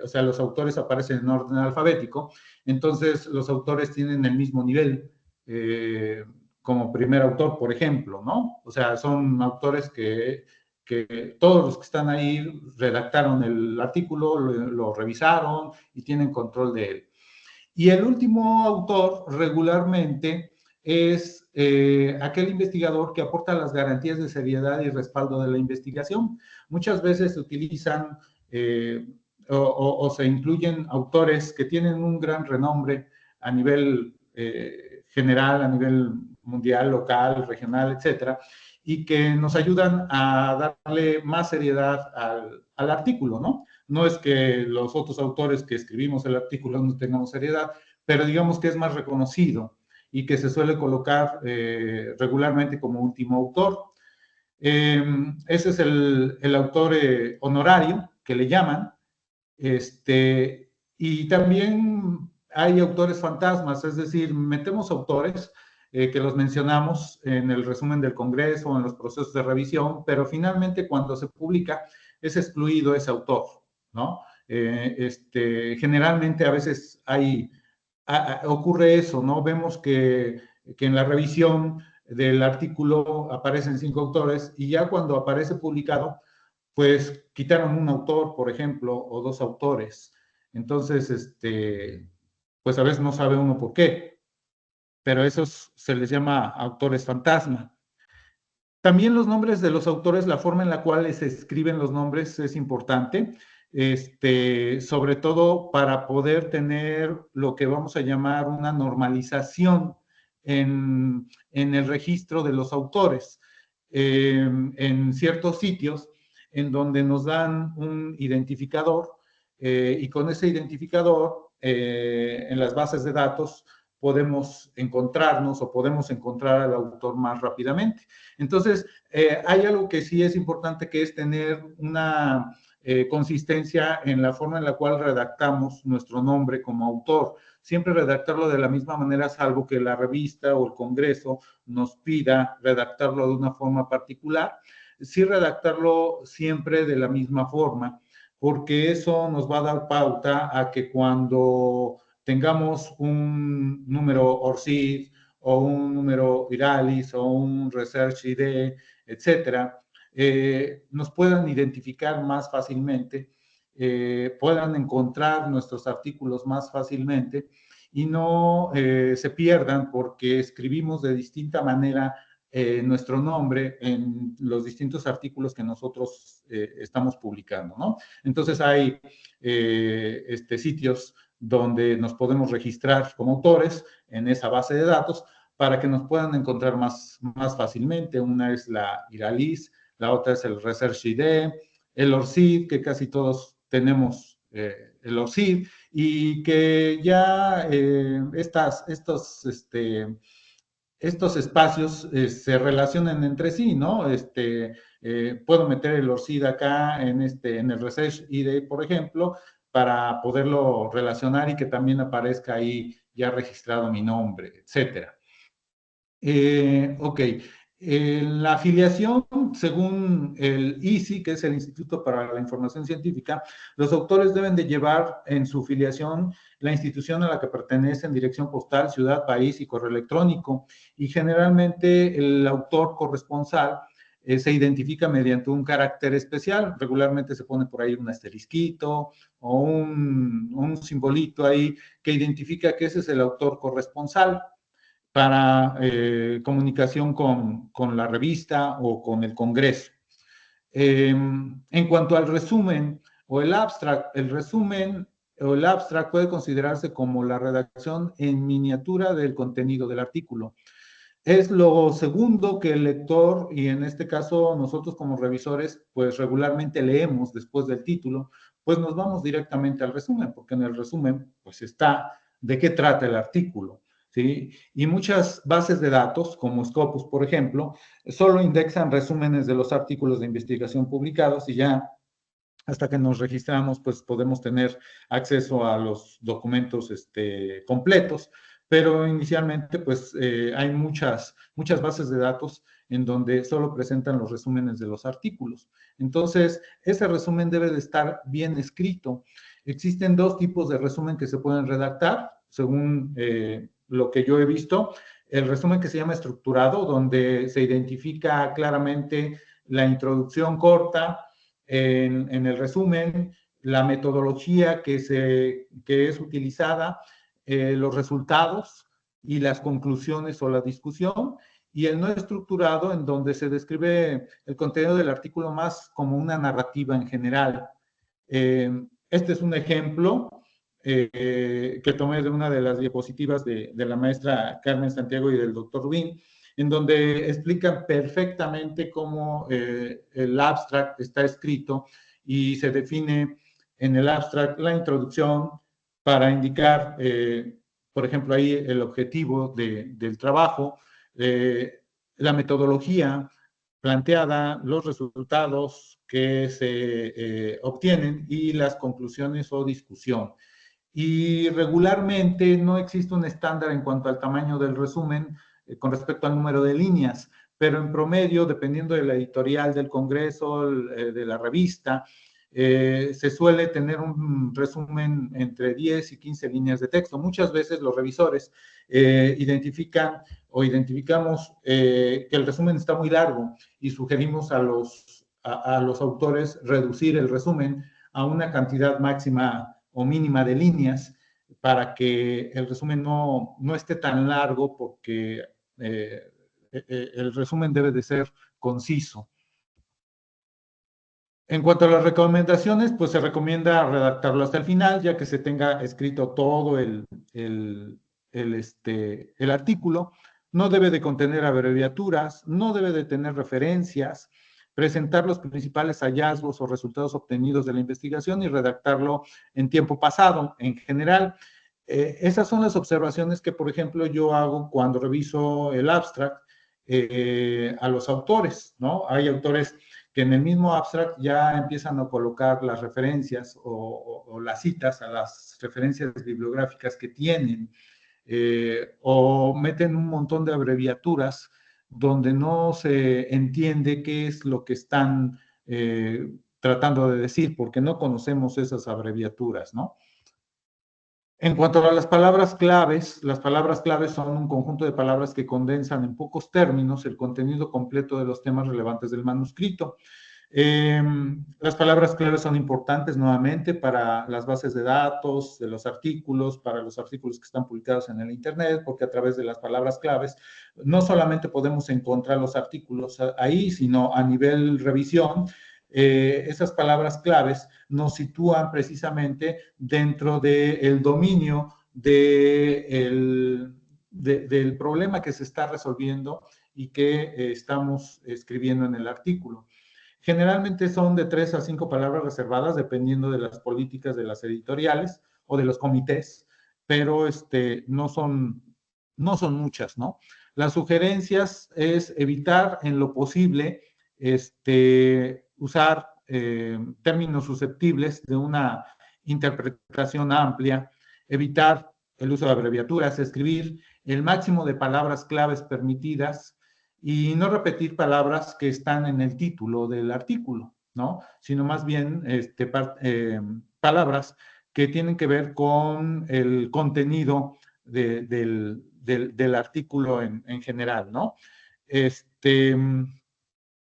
Speaker 4: o sea, los autores aparecen en orden alfabético, entonces los autores tienen el mismo nivel como primer autor, por ejemplo, ¿no? O sea, son autores que todos los que están ahí redactaron el artículo, lo revisaron y tienen control de él. Y el último autor regularmente es aquel investigador que aporta las garantías de seriedad y respaldo de la investigación. Muchas veces se utilizan o se incluyen autores que tienen un gran renombre a nivel general, a nivel mundial, local, regional, etcétera, y que nos ayudan a darle más seriedad al artículo, ¿no? No es que los otros autores que escribimos el artículo no tengamos seriedad, pero digamos que es más reconocido y que se suele colocar regularmente como último autor. Ese es el autor honorario, que le llaman. Y también hay autores fantasmas, es decir, metemos autores que los mencionamos en el resumen del Congreso, en los procesos de revisión, pero finalmente cuando se publica es excluido ese autor, ¿no? Generalmente a veces ocurre eso, ¿no? Vemos que en la revisión del artículo aparecen 5 autores y ya cuando aparece publicado, pues quitaron un autor, por ejemplo, o 2 autores. Entonces, pues a veces no sabe uno por qué, pero esos se les llama autores fantasma. También los nombres de los autores, la forma en la cual se escriben los nombres es importante, sobre todo para poder tener lo que vamos a llamar una normalización en el registro de los autores. En ciertos sitios en donde nos dan un identificador y con ese identificador en las bases de datos podemos encontrarnos o podemos encontrar al autor más rápidamente. Entonces, hay algo que sí es importante, que es tener una consistencia en la forma en la cual redactamos nuestro nombre como autor. Siempre redactarlo de la misma manera, salvo que la revista o el congreso nos pida redactarlo de una forma particular. Sí redactarlo siempre de la misma forma, porque eso nos va a dar pauta a que cuando tengamos un número ORCID o un número Viralis o un Research ID, etcétera, nos puedan identificar más fácilmente, puedan encontrar nuestros artículos más fácilmente y no se pierdan porque escribimos de distinta manera nuestro nombre en los distintos artículos que nosotros estamos publicando, ¿no? Entonces hay sitios donde nos podemos registrar como autores en esa base de datos para que nos puedan encontrar más fácilmente. Una es la Viralis, la otra es el Research ID, el ORCID, que casi todos tenemos el ORCID, y que ya estos espacios se relacionan entre sí, ¿no? Puedo meter el ORCID acá en el Research ID, por ejemplo, para poderlo relacionar y que también aparezca ahí ya registrado mi nombre, etcétera. Ok. La afiliación, según el ISI, que es el Instituto para la Información Científica, los autores deben de llevar en su filiación la institución a la que pertenecen, dirección postal, ciudad, país y correo electrónico. Y generalmente el autor corresponsal se identifica mediante un carácter especial. Regularmente se pone por ahí un asterisquito o un simbolito ahí que identifica que ese es el autor corresponsal para comunicación con la revista o con el Congreso. En cuanto al resumen o el abstract, el resumen o el abstract puede considerarse como la redacción en miniatura del contenido del artículo. Es lo segundo que el lector, y en este caso nosotros como revisores, pues regularmente leemos después del título, pues nos vamos directamente al resumen, porque en el resumen pues está de qué trata el artículo, ¿sí? Y muchas bases de datos, como Scopus, por ejemplo, solo indexan resúmenes de los artículos de investigación publicados y ya hasta que nos registramos, pues podemos tener acceso a los documentos completos, pero inicialmente, pues hay muchas bases de datos en donde solo presentan los resúmenes de los artículos. Entonces, ese resumen debe de estar bien escrito. Existen dos tipos de resumen que se pueden redactar, según lo que yo he visto. El resumen que se llama estructurado, donde se identifica claramente la introducción corta, en el resumen, la metodología que es utilizada, los resultados y las conclusiones o la discusión, y el no estructurado, en donde se describe el contenido del artículo más como una narrativa en general. Este es un ejemplo que tomé de una de las diapositivas de la maestra Carmen Santiago y del doctor Rubín, en donde explican perfectamente cómo el abstract está escrito y se define en el abstract la introducción para indicar, por ejemplo, ahí el objetivo del trabajo, la metodología planteada, los resultados que se obtienen y las conclusiones o discusión. Y regularmente no existe un estándar en cuanto al tamaño del resumen con respecto al número de líneas, pero en promedio, dependiendo de la editorial del Congreso, de la revista, se suele tener un resumen entre 10 y 15 líneas de texto. Muchas veces los revisores identifican o identificamos que el resumen está muy largo y sugerimos a los autores reducir el resumen a una cantidad máxima o mínima de líneas para que el resumen no esté tan largo, porque el resumen debe de ser conciso. En cuanto a las recomendaciones, pues se recomienda redactarlo hasta el final, ya que se tenga escrito todo el artículo. No debe de contener abreviaturas, no debe de tener referencias, presentar los principales hallazgos o resultados obtenidos de la investigación y redactarlo en tiempo pasado. En general, esas son las observaciones que, por ejemplo, yo hago cuando reviso el abstract a los autores, ¿no? Hay autores que en el mismo abstract ya empiezan a colocar las referencias o las citas a las referencias bibliográficas que tienen, o meten un montón de abreviaturas donde no se entiende qué es lo que están tratando de decir, porque no conocemos esas abreviaturas, ¿no? En cuanto a las palabras claves son un conjunto de palabras que condensan en pocos términos el contenido completo de los temas relevantes del manuscrito. Las palabras claves son importantes nuevamente para las bases de datos, de los artículos, para los artículos que están publicados en el Internet, porque a través de las palabras claves no solamente podemos encontrar los artículos ahí, sino a nivel revisión, esas palabras claves nos sitúan precisamente dentro del dominio del problema que se está resolviendo y que estamos escribiendo en el artículo. Generalmente son de 3 a 5 palabras reservadas, dependiendo de las políticas de las editoriales o de los comités, pero no son muchas, ¿no? Las sugerencias es evitar en lo posible usar términos susceptibles de una interpretación amplia, evitar el uso de abreviaturas, escribir el máximo de palabras claves permitidas y no repetir palabras que están en el título del artículo, ¿no? Sino más bien palabras que tienen que ver con el contenido del artículo en general, ¿no?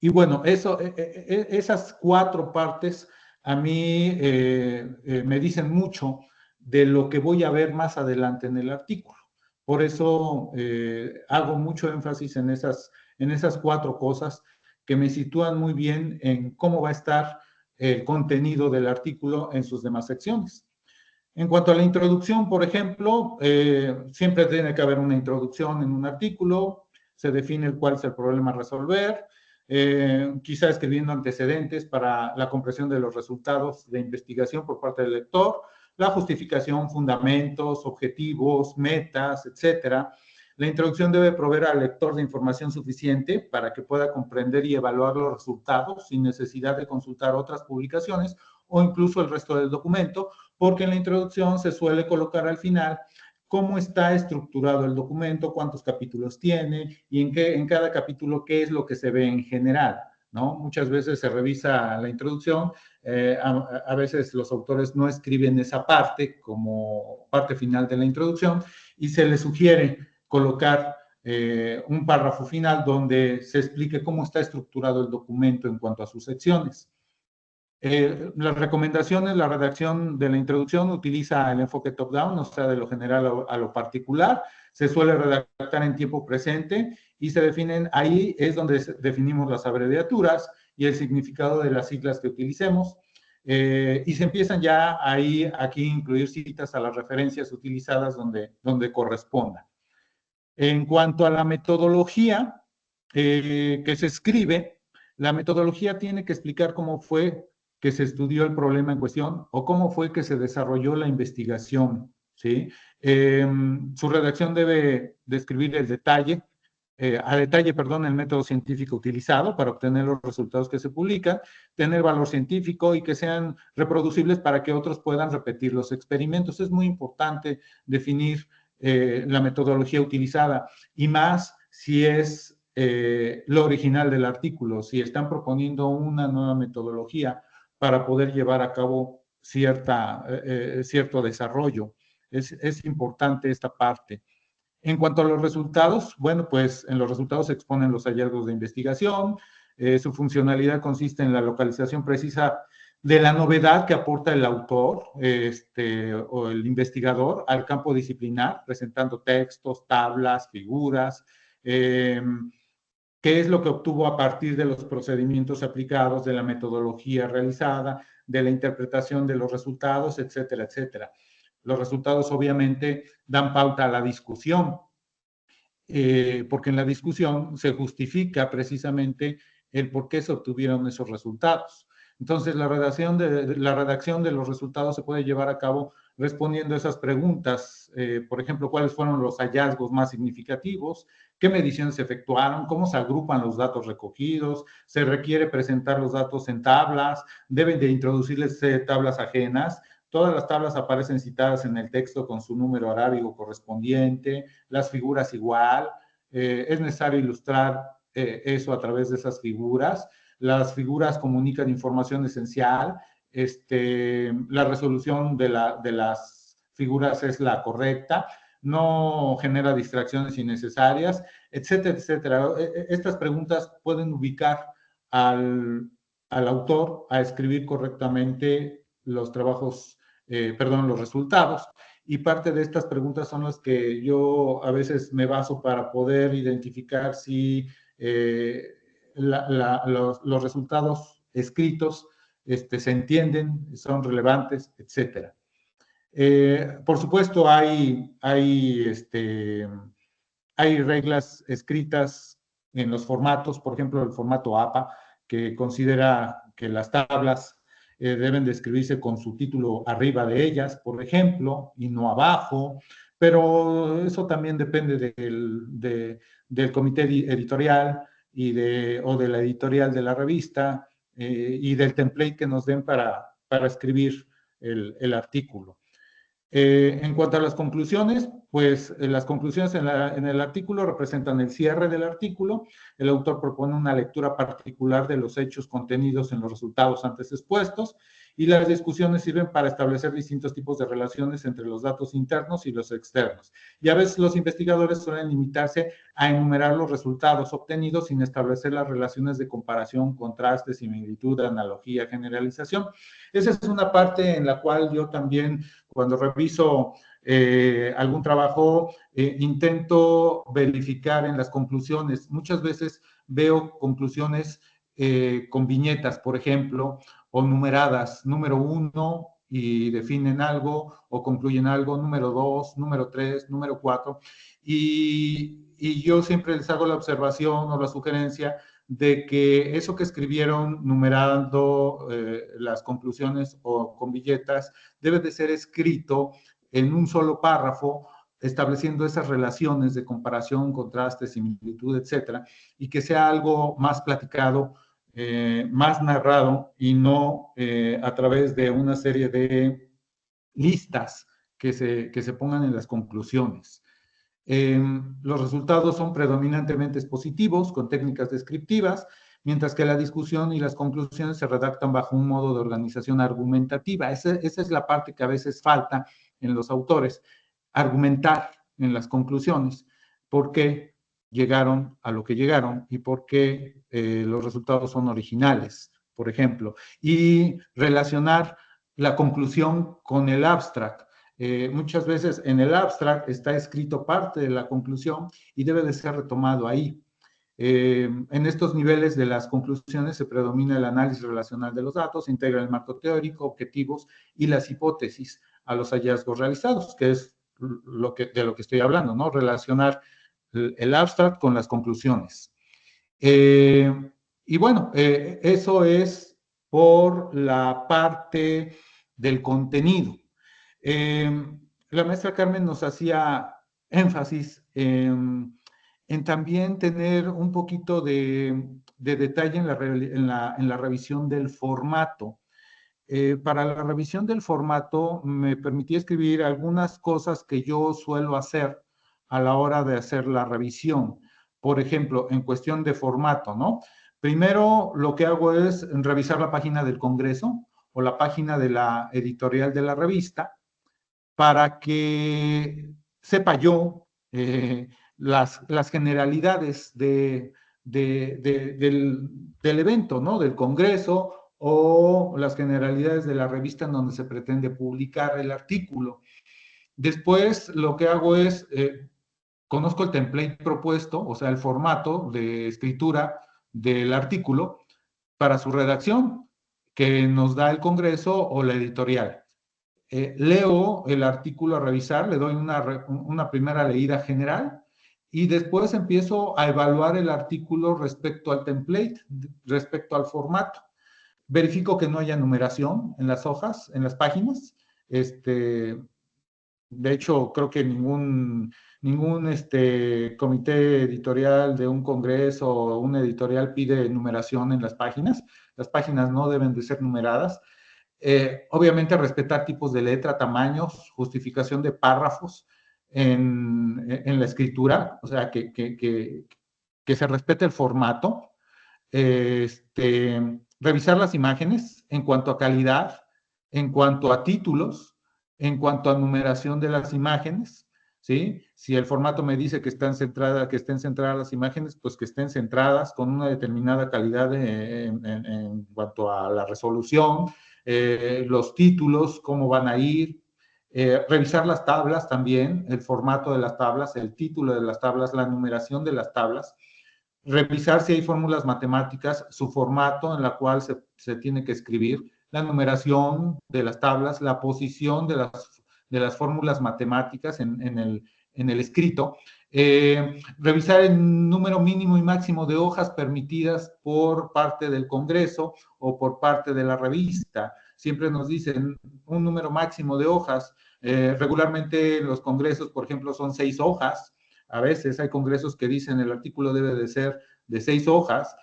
Speaker 4: Y bueno, esas 4 partes a mí me dicen mucho de lo que voy a ver más adelante en el artículo. Por eso hago mucho énfasis en esas 4 cosas que me sitúan muy bien en cómo va a estar el contenido del artículo en sus demás secciones. En cuanto a la introducción, por ejemplo, siempre tiene que haber una introducción en un artículo, se define cuál es el problema a resolver, quizá escribiendo antecedentes para la comprensión de los resultados de investigación por parte del lector, la justificación, fundamentos, objetivos, metas, etcétera. La introducción debe proveer al lector de información suficiente para que pueda comprender y evaluar los resultados sin necesidad de consultar otras publicaciones o incluso el resto del documento, porque en la introducción se suele colocar al final cómo está estructurado el documento, cuántos capítulos tiene y en cada capítulo qué es lo que se ve en general, ¿no? Muchas veces se revisa la introducción, a veces los autores no escriben esa parte como parte final de la introducción y se les sugiere colocar un párrafo final donde se explique cómo está estructurado el documento en cuanto a sus secciones. Las recomendaciones, la redacción de la introducción utiliza el enfoque top-down, o sea, de lo general a lo particular. Se suele redactar en tiempo presente y se definen, ahí es donde definimos las abreviaturas y el significado de las siglas que utilicemos. Y se empiezan ya ahí, aquí, incluir citas a las referencias utilizadas donde correspondan. En cuanto a la metodología que se escribe, la metodología tiene que explicar cómo fue que se estudió el problema en cuestión o cómo fue que se desarrolló la investigación, ¿sí? Su redacción debe describir el detalle, el método científico utilizado para obtener los resultados que se publican, tener valor científico y que sean reproducibles para que otros puedan repetir los experimentos. Es muy importante definir la metodología utilizada y más si es lo original del artículo, si están proponiendo una nueva metodología para poder llevar a cabo cierto desarrollo. Es importante esta parte. En cuanto a los resultados, bueno, pues en los resultados se exponen los hallazgos de investigación, su funcionalidad consiste en la localización precisa de la novedad que aporta el autor o el investigador al campo disciplinar, presentando textos, tablas, figuras, qué es lo que obtuvo a partir de los procedimientos aplicados, de la metodología realizada, de la interpretación de los resultados, etcétera, etcétera. Los resultados obviamente dan pauta a la discusión, porque en la discusión se justifica precisamente el por qué se obtuvieron esos resultados. Entonces, la redacción de los resultados se puede llevar a cabo respondiendo a esas preguntas. Por ejemplo, ¿cuáles fueron los hallazgos más significativos? ¿Qué mediciones se efectuaron? ¿Cómo se agrupan los datos recogidos? ¿Se requiere presentar los datos en tablas? ¿Deben de introducirles tablas ajenas? Todas las tablas aparecen citadas en el texto con su número arábigo correspondiente, las figuras igual. Es necesario ilustrar eso a través de esas figuras. Las figuras comunican información esencial. La resolución de las figuras es la correcta, no genera distracciones innecesarias, etcétera, etcétera. Estas preguntas pueden ubicar al autor a escribir correctamente los los resultados. Y parte de estas preguntas son las que yo a veces me baso para poder identificar si los resultados escritos se entienden, son relevantes, etcétera. Por supuesto, hay reglas escritas en los formatos, por ejemplo, el formato APA, que considera que las tablas deben de escribirse con su título arriba de ellas, por ejemplo, y no abajo, pero eso también depende del comité editorial o de la editorial de la revista y del template que nos den para escribir el artículo. En cuanto a las conclusiones, pues las conclusiones en el artículo representan el cierre del artículo. El autor propone una lectura particular de los hechos contenidos en los resultados antes expuestos y las discusiones sirven para establecer distintos tipos de relaciones entre los datos internos y los externos. Y a veces los investigadores suelen limitarse a enumerar los resultados obtenidos sin establecer las relaciones de comparación, contraste, similitud, analogía, generalización. Esa es una parte en la cual yo también, cuando reviso algún trabajo, intento verificar en las conclusiones. Muchas veces veo conclusiones con viñetas, por ejemplo, o numeradas, número 1 y definen algo o concluyen algo, número 2, número 3, número 4, y yo siempre les hago la observación o la sugerencia de que eso que escribieron numerando las conclusiones o con billetas debe de ser escrito en un solo párrafo, estableciendo esas relaciones de comparación, contraste, similitud, etcétera, y que sea algo más platicado, más narrado, y no a través de una serie de listas que se pongan en las conclusiones. Los resultados son predominantemente expositivos, con técnicas descriptivas, mientras que la discusión y las conclusiones se redactan bajo un modo de organización argumentativa. Esa es la parte que a veces falta en los autores, argumentar en las conclusiones por qué llegaron a lo que llegaron y por qué los resultados son originales, por ejemplo, y relacionar la conclusión con el abstract. Muchas veces en el abstract está escrito parte de la conclusión y debe de ser retomado ahí. En estos niveles de las conclusiones se predomina el análisis relacional de los datos, se integra el marco teórico, objetivos y las hipótesis a los hallazgos realizados, que es de lo que estoy hablando, ¿no? Relacionar el abstract con las conclusiones. Y bueno, eso es por la parte del contenido. La maestra Carmen nos hacía énfasis en también tener un poquito de detalle en la revisión del formato. Para la revisión del formato me permití escribir algunas cosas que yo suelo hacer a la hora de hacer la revisión. Por ejemplo, en cuestión de formato, ¿no? Primero, lo que hago es revisar la página del Congreso o la página de la editorial de la revista para que sepa yo las generalidades del evento, ¿no? Del Congreso, o las generalidades de la revista en donde se pretende publicar el artículo. Después, lo que hago es, conozco el template propuesto, o sea, el formato de escritura del artículo para su redacción, que nos da el Congreso o la editorial. Leo el artículo a revisar, le doy una primera leída general y después empiezo a evaluar el artículo respecto al template, respecto al formato. Verifico que no haya numeración en las hojas, en las páginas. De hecho, creo que ningún comité editorial de un congreso o una editorial pide numeración en las páginas. Las páginas no deben de ser numeradas. Obviamente respetar tipos de letra, tamaños, justificación de párrafos en la escritura, o sea, que se respete el formato. Revisar las imágenes en cuanto a calidad, en cuanto a títulos, en cuanto a numeración de las imágenes, ¿sí? Si el formato me dice que estén centradas las imágenes, pues que estén centradas con una determinada calidad en cuanto a la resolución, los títulos, cómo van a ir, revisar las tablas también, el formato de las tablas, el título de las tablas, la numeración de las tablas, revisar si hay fórmulas matemáticas, su formato en la cual se tiene que escribir, la numeración de las tablas, la posición de las fórmulas matemáticas en el escrito, revisar el número mínimo y máximo de hojas permitidas por parte del Congreso o por parte de la revista. Siempre nos dicen un número máximo de hojas. Regularmente los congresos, por ejemplo, son 6 hojas. A veces hay congresos que dicen el artículo debe de ser de 6 hojas.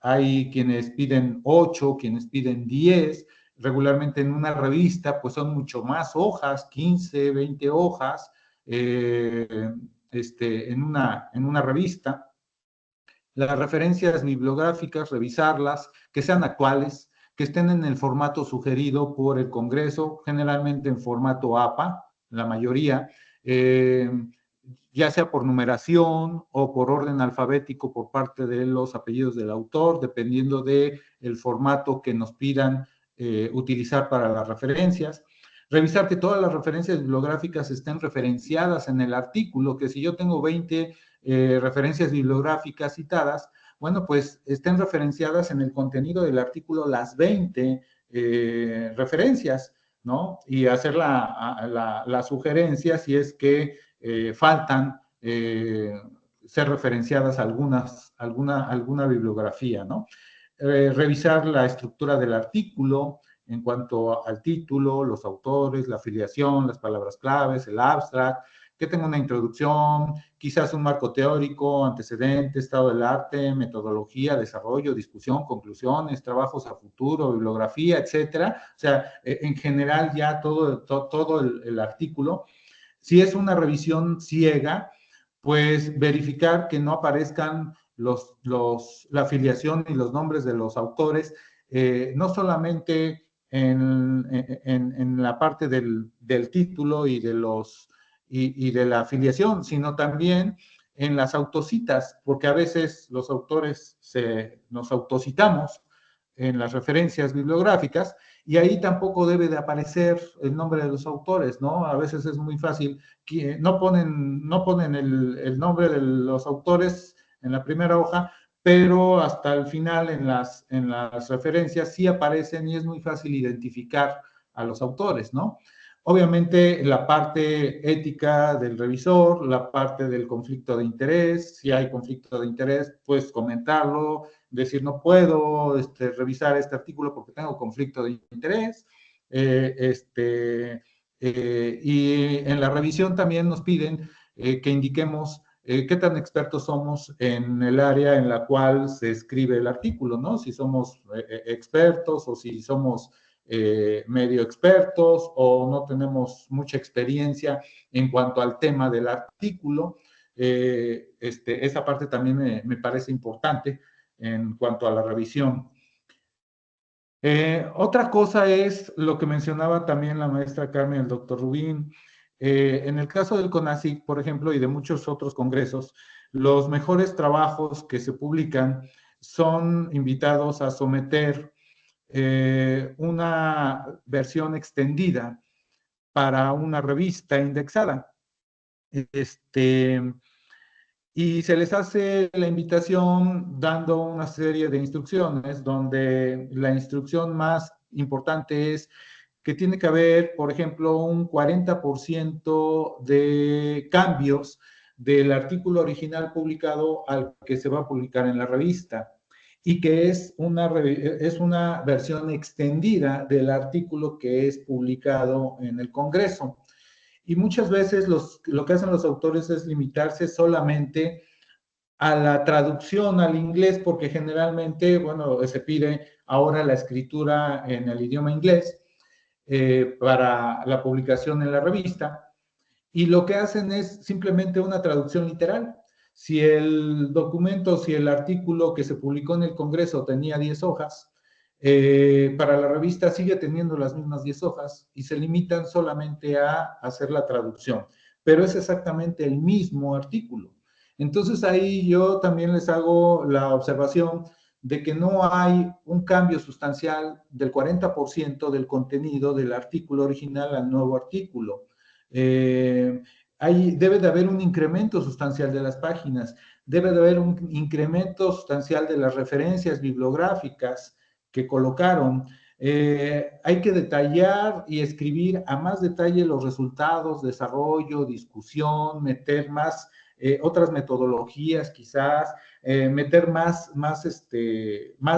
Speaker 4: Hay quienes piden 8, quienes piden 10. Regularmente en una revista pues son mucho más hojas, 15, 20 hojas en una revista. Las referencias bibliográficas, revisarlas, que sean actuales, que estén en el formato sugerido por el Congreso, generalmente en formato APA, la mayoría, ya sea por numeración o por orden alfabético por parte de los apellidos del autor, dependiendo del formato que nos pidan utilizar para las referencias. Revisar que todas las referencias bibliográficas estén referenciadas en el artículo, que si yo tengo 20 referencias bibliográficas citadas, bueno, pues estén referenciadas en el contenido del artículo las 20 referencias, ¿no? Y hacer la sugerencia si es que faltan ser referenciadas alguna bibliografía, ¿no? Revisar la estructura del artículo en cuanto al título, los autores, la afiliación, las palabras claves, el abstract, que tenga una introducción, quizás un marco teórico, antecedente, estado del arte, metodología, desarrollo, discusión, conclusiones, trabajos a futuro, bibliografía, etcétera. O sea, en general ya todo el artículo. Si es una revisión ciega, pues verificar que no aparezcan la afiliación y los nombres de los autores, no solamente en la parte del título y de la afiliación, sino también en las autocitas, porque a veces los autores nos autocitamos en las referencias bibliográficas y ahí tampoco debe de aparecer el nombre de los autores, ¿no? A veces es muy fácil, que no ponen el nombre de los autores en la primera hoja, pero hasta el final en las referencias sí aparecen y es muy fácil identificar a los autores, ¿no? Obviamente la parte ética del revisor, la parte del conflicto de interés, si hay conflicto de interés, pues comentarlo, decir no puedo revisar este artículo porque tengo conflicto de interés, y en la revisión también nos piden que indiquemos qué tan expertos somos en el área en la cual se escribe el artículo, ¿no? Si somos expertos o si somos medio expertos o no tenemos mucha experiencia en cuanto al tema del artículo. Esa parte también me parece importante en cuanto a la revisión. Otra cosa es lo que mencionaba también la maestra Carmen, el doctor Rubín. En el caso del CONACYT, por ejemplo, y de muchos otros congresos, los mejores trabajos que se publican son invitados a someter una versión extendida para una revista indexada. Y se les hace la invitación dando una serie de instrucciones, donde la instrucción más importante es que tiene que haber, por ejemplo, un 40% de cambios del artículo original publicado al que se va a publicar en la revista, y que es una versión extendida del artículo que es publicado en el Congreso. Y muchas veces lo que hacen los autores es limitarse solamente a la traducción al inglés, porque generalmente, bueno, se pide ahora la escritura en el idioma inglés para la publicación en la revista, y lo que hacen es simplemente una traducción literal. Si el documento, si el artículo que se publicó en el Congreso tenía 10 hojas, para la revista sigue teniendo las mismas 10 hojas y se limitan solamente a hacer la traducción, pero es exactamente el mismo artículo. Entonces ahí yo también les hago la observación de que no hay un cambio sustancial del 40% del contenido del artículo original al nuevo artículo. Debe de haber un incremento sustancial de las páginas, debe de haber un incremento sustancial de las referencias bibliográficas que colocaron. Hay que detallar y escribir a más detalle los resultados, desarrollo, discusión, meter más otras metodologías quizás, meter más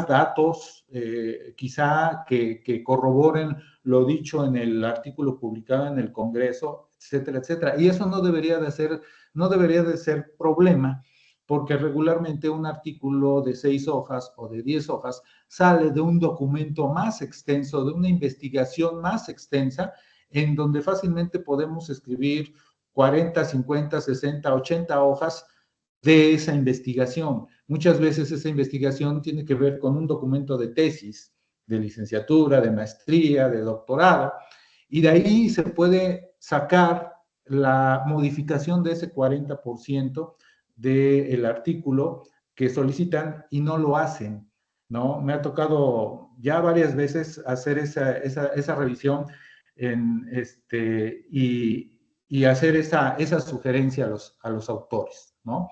Speaker 4: datos, quizá que corroboren lo dicho en el artículo publicado en el Congreso, etcétera, etcétera. Y eso no debería de ser problema, porque regularmente un artículo de 6 hojas o de 10 hojas sale de un documento más extenso, de una investigación más extensa, en donde fácilmente podemos escribir 40, 50, 60, 80 hojas de esa investigación. Muchas veces esa investigación tiene que ver con un documento de tesis, de licenciatura, de maestría, de doctorado, y de ahí se puede sacar la modificación de ese 40% del artículo que solicitan y no lo hacen, ¿no? Me ha tocado ya varias veces hacer esa revisión y hacer esa sugerencia a los autores, ¿no?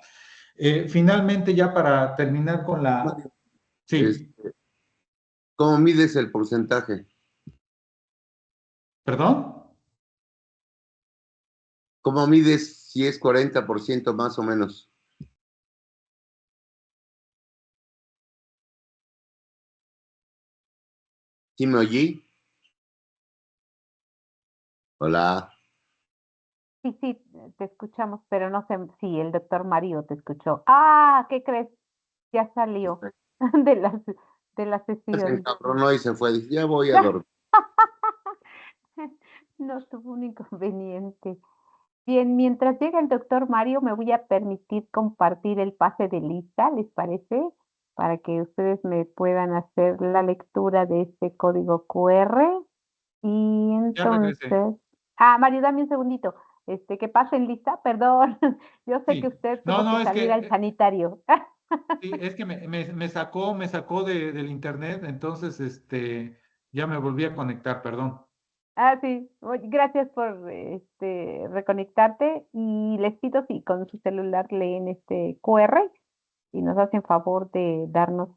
Speaker 4: Finalmente, ya para terminar con la... Sí,
Speaker 3: ¿Cómo mides el porcentaje?
Speaker 4: ¿perdón?
Speaker 3: ¿Cómo mides si es 40% más o menos? ¿Sí me oí? Hola.
Speaker 1: Sí, sí, te escuchamos, pero no sé si el doctor Mario te escuchó. Ah, ¿qué crees? Ya salió de la
Speaker 3: Se
Speaker 1: sesión.
Speaker 3: encabronó y se fue. Dice, ya voy a dormir.
Speaker 1: No tuvo un inconveniente. Bien, mientras llega el doctor Mario, me voy a permitir compartir el pase de lista, ¿les parece? Para que ustedes me puedan hacer la lectura de este código QR. Y
Speaker 4: Ya regresé.
Speaker 1: entonces, Mario, dame un segundito. Que pasen lista, perdón. Yo sé que
Speaker 4: Sí.
Speaker 1: usted
Speaker 4: No,
Speaker 1: tuvo
Speaker 4: no,
Speaker 1: que salir al sanitario.
Speaker 4: sí, es que me sacó del internet, entonces ya me volví a conectar, perdón.
Speaker 1: Sí. Gracias por reconectarte y les pido si con su celular leen este QR y nos hacen favor de darnos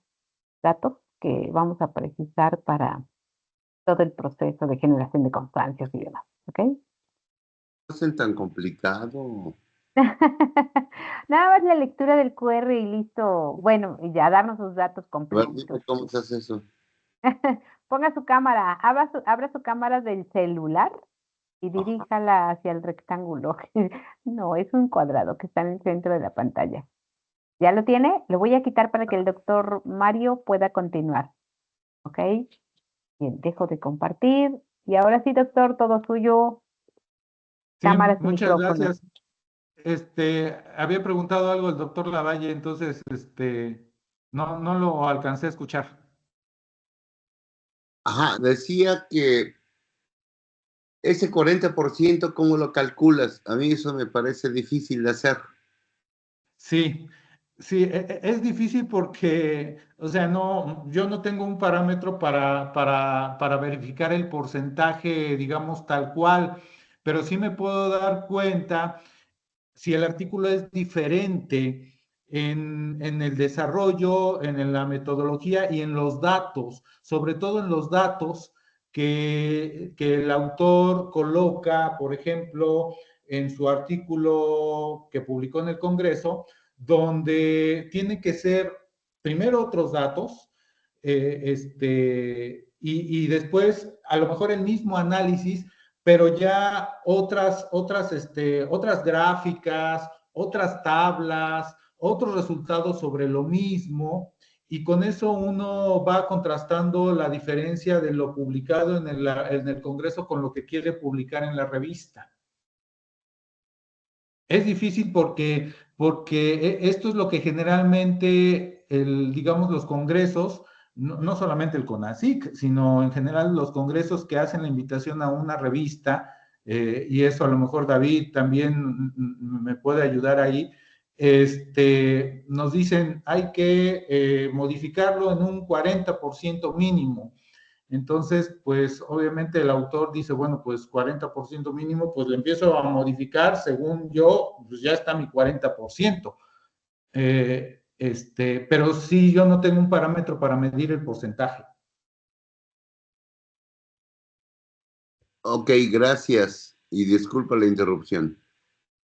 Speaker 1: datos que vamos a precisar para todo el proceso de generación de constancias y demás, ¿ok?
Speaker 3: No hacen tan complicado.
Speaker 1: Nada más la lectura del QR y listo. Bueno, y ya darnos sus datos
Speaker 3: A ver, dime
Speaker 1: completos.
Speaker 3: cómo se hace eso.
Speaker 1: Ponga su cámara, abra su cámara del celular y diríjala hacia el rectángulo. No, es un cuadrado que está en el centro de la pantalla. ¿Ya lo tiene? Lo voy a quitar para que el doctor Mario pueda continuar. ¿Ok? Bien, dejo de compartir. Y ahora sí, doctor, todo suyo.
Speaker 4: Sí,
Speaker 1: Cámaras y
Speaker 4: muchas
Speaker 1: micrófonos.
Speaker 4: gracias. Había preguntado algo el doctor Lavalle, entonces, no lo alcancé a escuchar.
Speaker 3: Ajá, decía que ese 40%, ¿cómo lo calculas? A mí eso me parece difícil de hacer.
Speaker 4: Sí, sí, es difícil porque, o sea, yo no tengo un parámetro para verificar el porcentaje, digamos, tal cual, pero sí me puedo dar cuenta si el artículo es diferente en el desarrollo, la metodología y en los datos, sobre todo en los datos que el autor coloca, por ejemplo, en su artículo que publicó en el Congreso, donde tiene que ser primero otros datos, y después a lo mejor el mismo análisis, pero ya otras gráficas, otras tablas, otros resultados sobre lo mismo, y con eso uno va contrastando la diferencia de lo publicado en el Congreso con lo que quiere publicar en la revista. Es difícil porque esto es lo que generalmente, digamos, los congresos, no solamente el CONACYT, sino en general los congresos que hacen la invitación a una revista, y eso a lo mejor David también me puede ayudar ahí, nos dicen hay que modificarlo en un 40% mínimo. Entonces, pues obviamente el autor dice, bueno, pues 40% mínimo, pues le empiezo a modificar, según yo, pues ya está mi 40%. Pero sí, yo no tengo un parámetro para medir el porcentaje.
Speaker 3: Ok, gracias. Y disculpa la interrupción.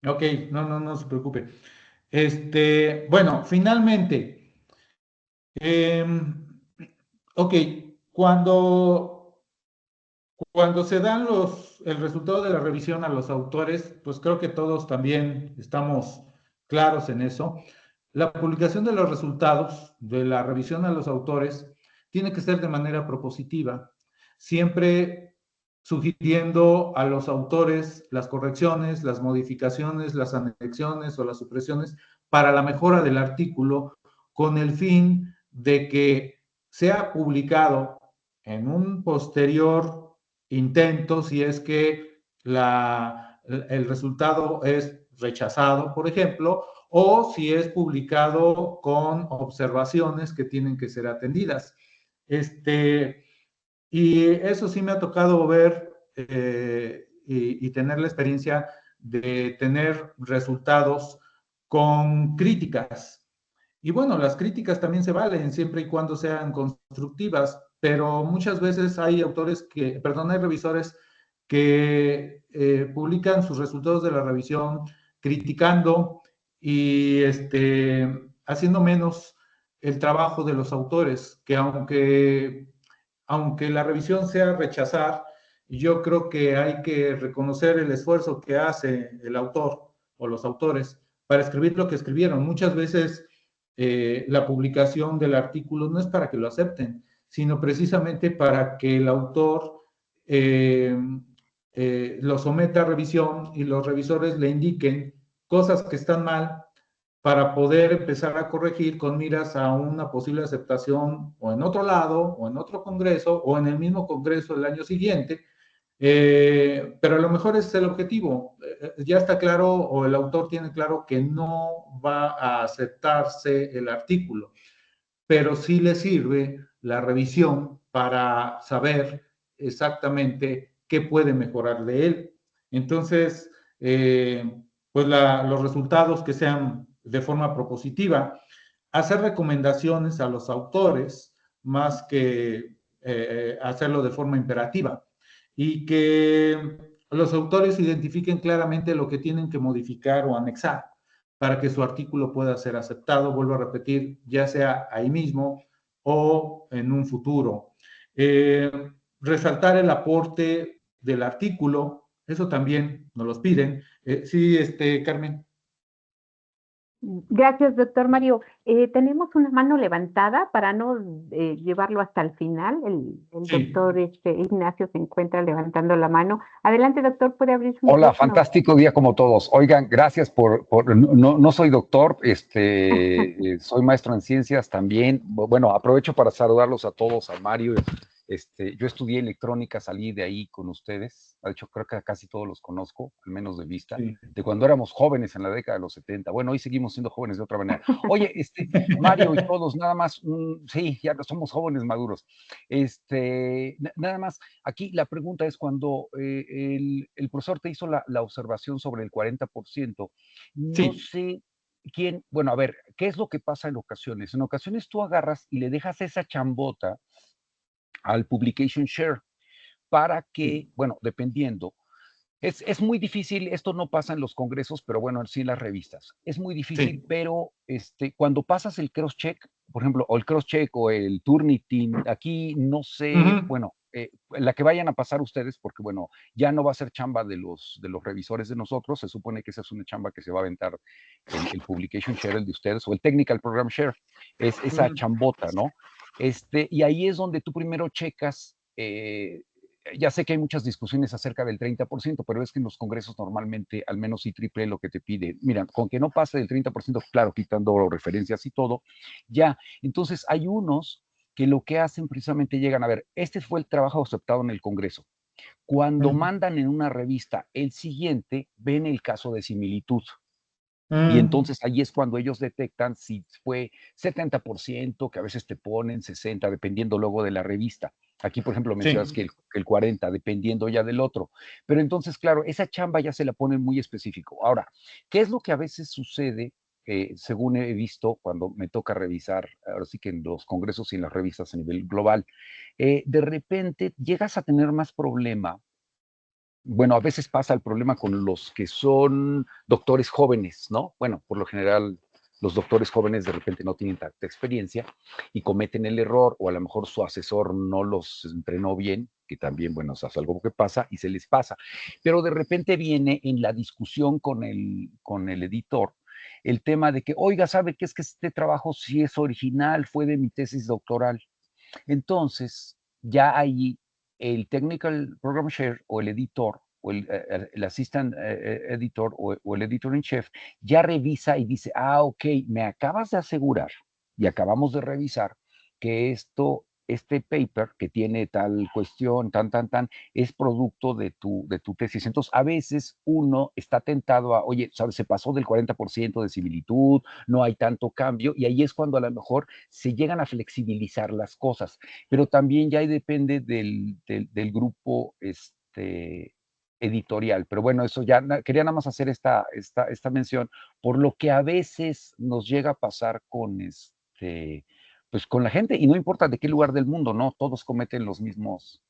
Speaker 4: Ok, no se preocupe. Bueno, finalmente, ok, cuando se dan el resultado de la revisión a los autores, pues creo que todos también estamos claros en eso. La publicación de los resultados de la revisión a los autores tiene que ser de manera propositiva, siempre sugiriendo a los autores las correcciones, las modificaciones, las anexiones o las supresiones para la mejora del artículo, con el fin de que sea publicado en un posterior intento, si es que el resultado es rechazado, por ejemplo, o si es publicado con observaciones que tienen que ser atendidas. Y eso sí me ha tocado ver y tener la experiencia de tener resultados con críticas. Y bueno, las críticas también se valen siempre y cuando sean constructivas, pero muchas veces hay hay revisores que publican sus resultados de la revisión criticando y haciendo menos el trabajo de los autores, que aunque la revisión sea rechazar, yo creo que hay que reconocer el esfuerzo que hace el autor o los autores para escribir lo que escribieron. Muchas veces la publicación del artículo no es para que lo acepten, sino precisamente para que el autor eh, lo someta a revisión y los revisores le indiquen cosas que están mal para poder empezar a corregir con miras a una posible aceptación o en otro lado, o en otro congreso, o en el mismo congreso el año siguiente. Pero a lo mejor ese es el objetivo. Ya está claro, o el autor tiene claro que no va a aceptarse el artículo, pero sí le sirve la revisión para saber exactamente qué puede mejorar de él. Entonces, pues los resultados que sean de forma propositiva, hacer recomendaciones a los autores más que hacerlo de forma imperativa y que los autores identifiquen claramente lo que tienen que modificar o anexar para que su artículo pueda ser aceptado, vuelvo a repetir, ya sea ahí mismo o en un futuro. Eh, Resaltar el aporte del artículo, eso también nos los piden. Sí, Carmen.
Speaker 1: Gracias, doctor Mario. Tenemos una mano levantada para no llevarlo hasta el final. El
Speaker 4: Sí.
Speaker 1: doctor Ignacio se encuentra levantando la mano. Adelante, doctor, puede abrir su
Speaker 5: Hola,
Speaker 1: micrófono.
Speaker 5: fantástico día como todos. Oigan, gracias no soy doctor, soy maestro en ciencias también. Bueno, aprovecho para saludarlos a todos, a Mario. Yo estudié electrónica, salí de ahí con ustedes. De hecho, creo que casi todos los conozco, al menos de vista,
Speaker 4: Sí.
Speaker 5: de cuando éramos jóvenes en la década de los 70. Bueno, hoy seguimos siendo jóvenes de otra manera. Oye, Mario y todos, nada más, sí, ya somos jóvenes maduros. Nada más, aquí la pregunta es cuando el profesor te hizo la observación sobre el 40%, no
Speaker 4: Sí.
Speaker 5: sé quién, bueno, a ver, ¿qué es lo que pasa en ocasiones? En ocasiones tú agarras y le dejas esa chambota al publication share para que, bueno, dependiendo, es muy difícil, esto no pasa en los congresos, pero bueno, sí en las revistas. Es muy difícil,
Speaker 4: Sí.
Speaker 5: pero cuando pasas el cross-check, por ejemplo, o el cross-check o el Turnitin, aquí no sé, bueno, la que vayan a pasar ustedes, porque bueno, ya no va a ser chamba de los revisores de nosotros, se supone que esa es una chamba que se va a aventar el Publication Share, el de ustedes, o el Technical Program Share, es esa chambota, ¿no? Y ahí es donde tú primero checas, ya sé que hay muchas discusiones acerca del 30%, pero es que en los congresos normalmente, al menos IEEE lo que te pide, mira, con que no pase del 30%, claro, quitando referencias y todo, ya. Entonces hay unos que lo que hacen precisamente llegan a ver, este fue el trabajo aceptado en el congreso. Cuando mandan en una revista el siguiente, ven el caso de similitud. Y entonces ahí es cuando ellos detectan si fue 70%, que a veces te ponen 60%, dependiendo luego de la revista. Aquí, por ejemplo, mencionas
Speaker 4: Sí.
Speaker 5: que el 40%, dependiendo ya del otro. Pero entonces, claro, esa chamba ya se la ponen muy específico. Ahora, ¿qué es lo que a veces sucede, según he visto cuando me toca revisar, ahora sí que en los congresos y en las revistas a nivel global? De repente llegas a tener más problema. Bueno, a veces pasa el problema con los que son doctores jóvenes, ¿no? Bueno, por lo general los doctores jóvenes de repente no tienen tanta experiencia y cometen el error, o a lo mejor su asesor no los entrenó bien, que también, bueno, es algo que pasa y se les pasa. Pero de repente viene en la discusión con el editor el tema de que, oiga, ¿sabe qué es que este trabajo sí es original, fue de mi tesis doctoral? Entonces, ya ahí el Technical Program Share o el editor o el assistant editor o el editor in chief ya revisa y dice, ok, me acabas de asegurar y acabamos de revisar que esto este paper que tiene tal cuestión, tan, es producto de tu tesis. Entonces, a veces uno está tentado a, oye, ¿sabes? Se pasó del 40% de similitud, no hay tanto cambio, y ahí es cuando a lo mejor se llegan a flexibilizar las cosas. Pero también ya ahí depende del grupo editorial. Pero bueno, eso ya, quería nada más hacer esta mención, por lo que a veces nos llega a pasar con pues con la gente, y no importa de qué lugar del mundo, ¿no? Todos cometen los mismos,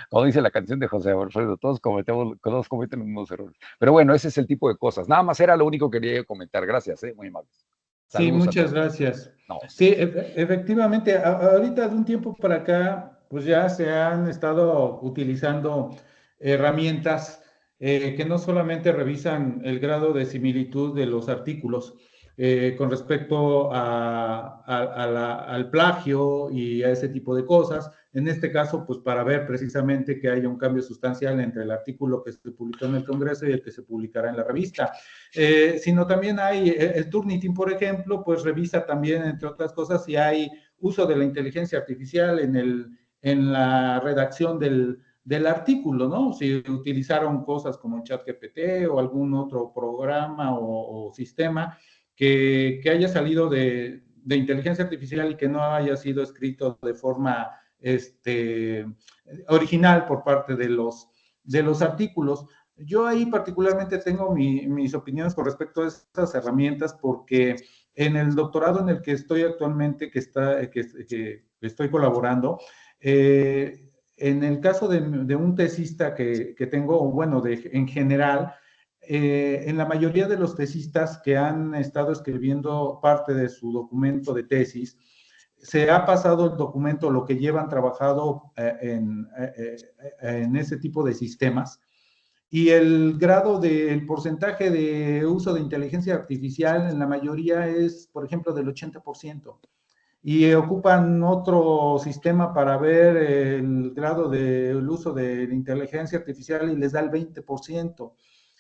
Speaker 5: como dice la canción de José Alfredo, todos cometen los mismos errores. Pero bueno, ese es el tipo de cosas. Nada más era lo único que quería comentar. Gracias, muy amable.
Speaker 4: Sí,
Speaker 5: Saludos a
Speaker 4: muchas
Speaker 5: todos.
Speaker 4: gracias.
Speaker 5: No,
Speaker 4: Sí, efectivamente, ahorita de un tiempo para acá, pues ya se han estado utilizando herramientas que no solamente revisan el grado de similitud de los artículos con respecto al plagio y a ese tipo de cosas. En este caso, pues para ver precisamente que haya un cambio sustancial entre el artículo que se publicó en el Congreso y el que se publicará en la revista. Sino también hay el Turnitin, por ejemplo, pues revisa también, entre otras cosas, si hay uso de la inteligencia artificial en la redacción del artículo, ¿no? Si utilizaron cosas como ChatGPT o algún otro programa o sistema que haya salido de inteligencia artificial y que no haya sido escrito de forma original por parte de los artículos. Yo ahí particularmente tengo mis opiniones con respecto a estas herramientas porque en el doctorado en el que estoy actualmente, que estoy colaborando, en el caso de un tesista que tengo, bueno, en general, en la mayoría de los tesistas que han estado escribiendo parte de su documento de tesis, se ha pasado el documento, lo que llevan trabajado en ese tipo de sistemas, y el grado del porcentaje de uso de inteligencia artificial en la mayoría es, por ejemplo, del 80%. Y ocupan otro sistema para ver el grado del uso de la inteligencia artificial y les da el 20%.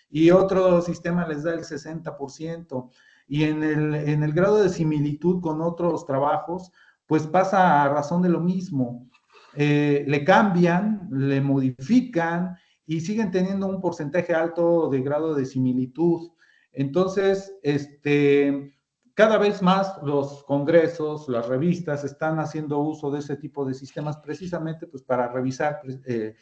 Speaker 4: Y otro sistema les da el 60%. Y en el grado de similitud con otros trabajos, pues pasa a razón de lo mismo. Le cambian, le modifican y siguen teniendo un porcentaje alto de grado de similitud. Entonces, cada vez más los congresos, las revistas están haciendo uso de ese tipo de sistemas precisamente pues, para revisar que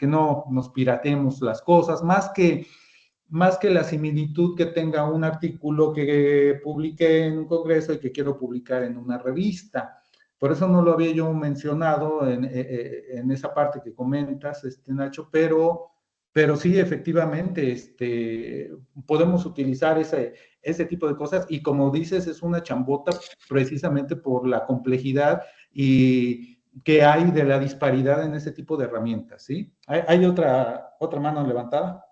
Speaker 4: no nos piratemos las cosas, más que la similitud que tenga un artículo que publiqué en un congreso y que quiero publicar en una revista. Por eso no lo había yo mencionado en esa parte que comentas, Nacho, pero sí, efectivamente, podemos utilizar ese tipo de cosas y como dices, es una chambota precisamente por la complejidad y que hay de la disparidad en ese tipo de herramientas, ¿sí? ¿Hay otra mano levantada?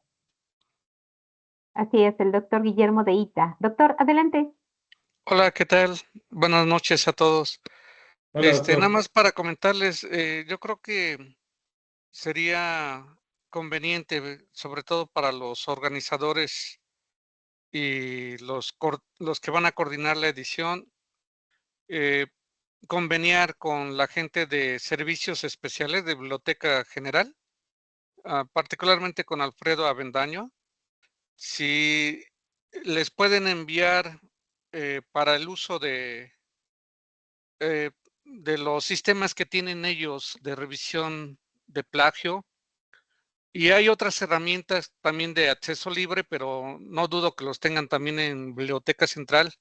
Speaker 1: Así es, el doctor Guillermo de Ita. Doctor, adelante.
Speaker 6: Hola, ¿qué tal? Buenas noches a todos.
Speaker 4: Hola,
Speaker 6: Nada
Speaker 4: doctor.
Speaker 6: más para comentarles, yo creo que sería conveniente, sobre todo para los organizadores y los que van a coordinar la edición, eh, conveniar con la gente de servicios especiales de Biblioteca General, particularmente con Alfredo Avendaño, si les pueden enviar para el uso de los sistemas que tienen ellos de revisión de plagio. Y hay otras herramientas también de acceso libre, pero no dudo que los tengan también en Biblioteca Central.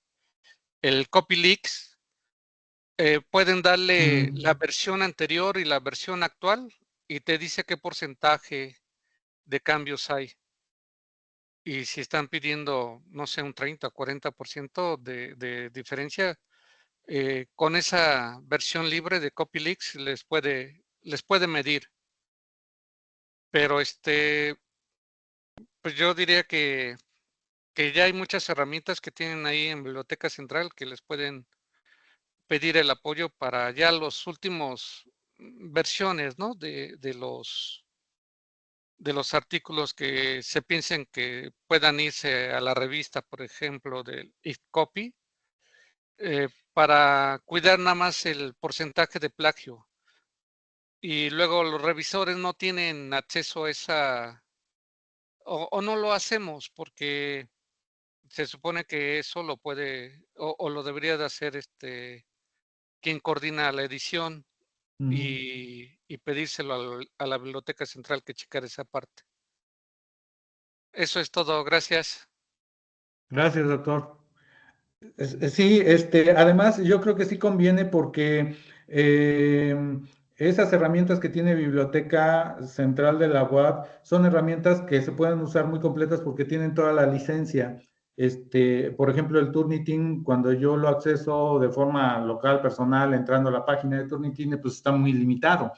Speaker 6: El CopyLeaks, pueden darle la versión anterior y la versión actual y te dice qué porcentaje de cambios hay. Y si están pidiendo, no sé, un 30 o 40% de diferencia, con esa versión libre de CopyLeaks les puede medir. Pero pues yo diría que ya hay muchas herramientas que tienen ahí en Biblioteca Central que les pueden pedir el apoyo para ya los últimos versiones, ¿no? De los artículos que se piensen que puedan irse a la revista, por ejemplo, del IFCopy, para cuidar nada más el porcentaje de plagio. Y luego los revisores no tienen acceso a esa, o no lo hacemos porque se supone que eso lo puede, o lo debería de hacer quien coordina la edición y pedírselo a la Biblioteca Central que checara esa parte. Eso es todo, gracias.
Speaker 4: Gracias, doctor. Sí, además yo creo que sí conviene porque esas herramientas que tiene Biblioteca Central de la UAP son herramientas que se pueden usar muy completas porque tienen toda la licencia. Por ejemplo, el Turnitin, cuando yo lo acceso de forma local, personal, entrando a la página de Turnitin, pues está muy limitado.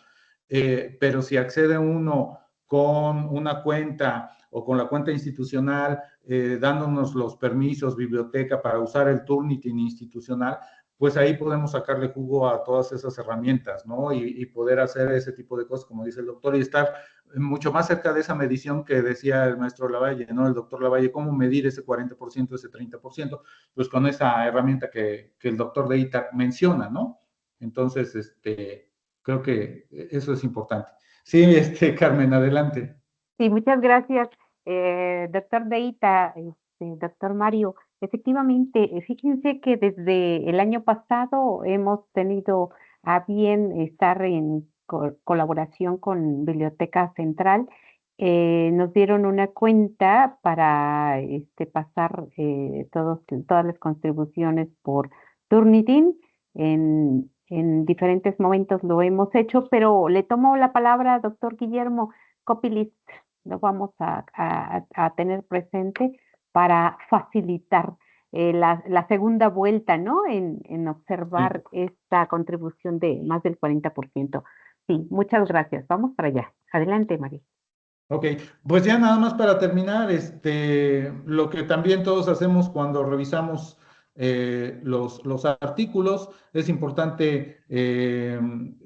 Speaker 4: Pero si accede uno con una cuenta o con la cuenta institucional, dándonos los permisos, biblioteca para usar el Turnitin institucional, pues ahí podemos sacarle jugo a todas esas herramientas, ¿no? Y poder hacer ese tipo de cosas, como dice el doctor, y estar mucho más cerca de esa medición que decía el maestro Lavalle, ¿no? El doctor Lavalle, ¿cómo medir ese 40%, ese 30%? Pues con esa herramienta que el doctor de ITAC menciona, ¿no? Entonces, creo que eso es importante. Sí, Carmen, adelante.
Speaker 1: Sí, muchas gracias, doctor Deita, doctor Mario. Efectivamente, fíjense que desde el año pasado hemos tenido a bien estar en colaboración con Biblioteca Central. Nos dieron una cuenta para pasar todas las contribuciones por Turnitin. En diferentes momentos lo hemos hecho, pero le tomo la palabra, doctor Guillermo. Copylist lo vamos a tener presente para facilitar la segunda vuelta, ¿no? En observar esta contribución de más del 40%. Sí, muchas gracias. Vamos para allá. Adelante, María.
Speaker 4: Ok, pues ya nada más para terminar, lo que también todos hacemos cuando revisamos los artículos, es importante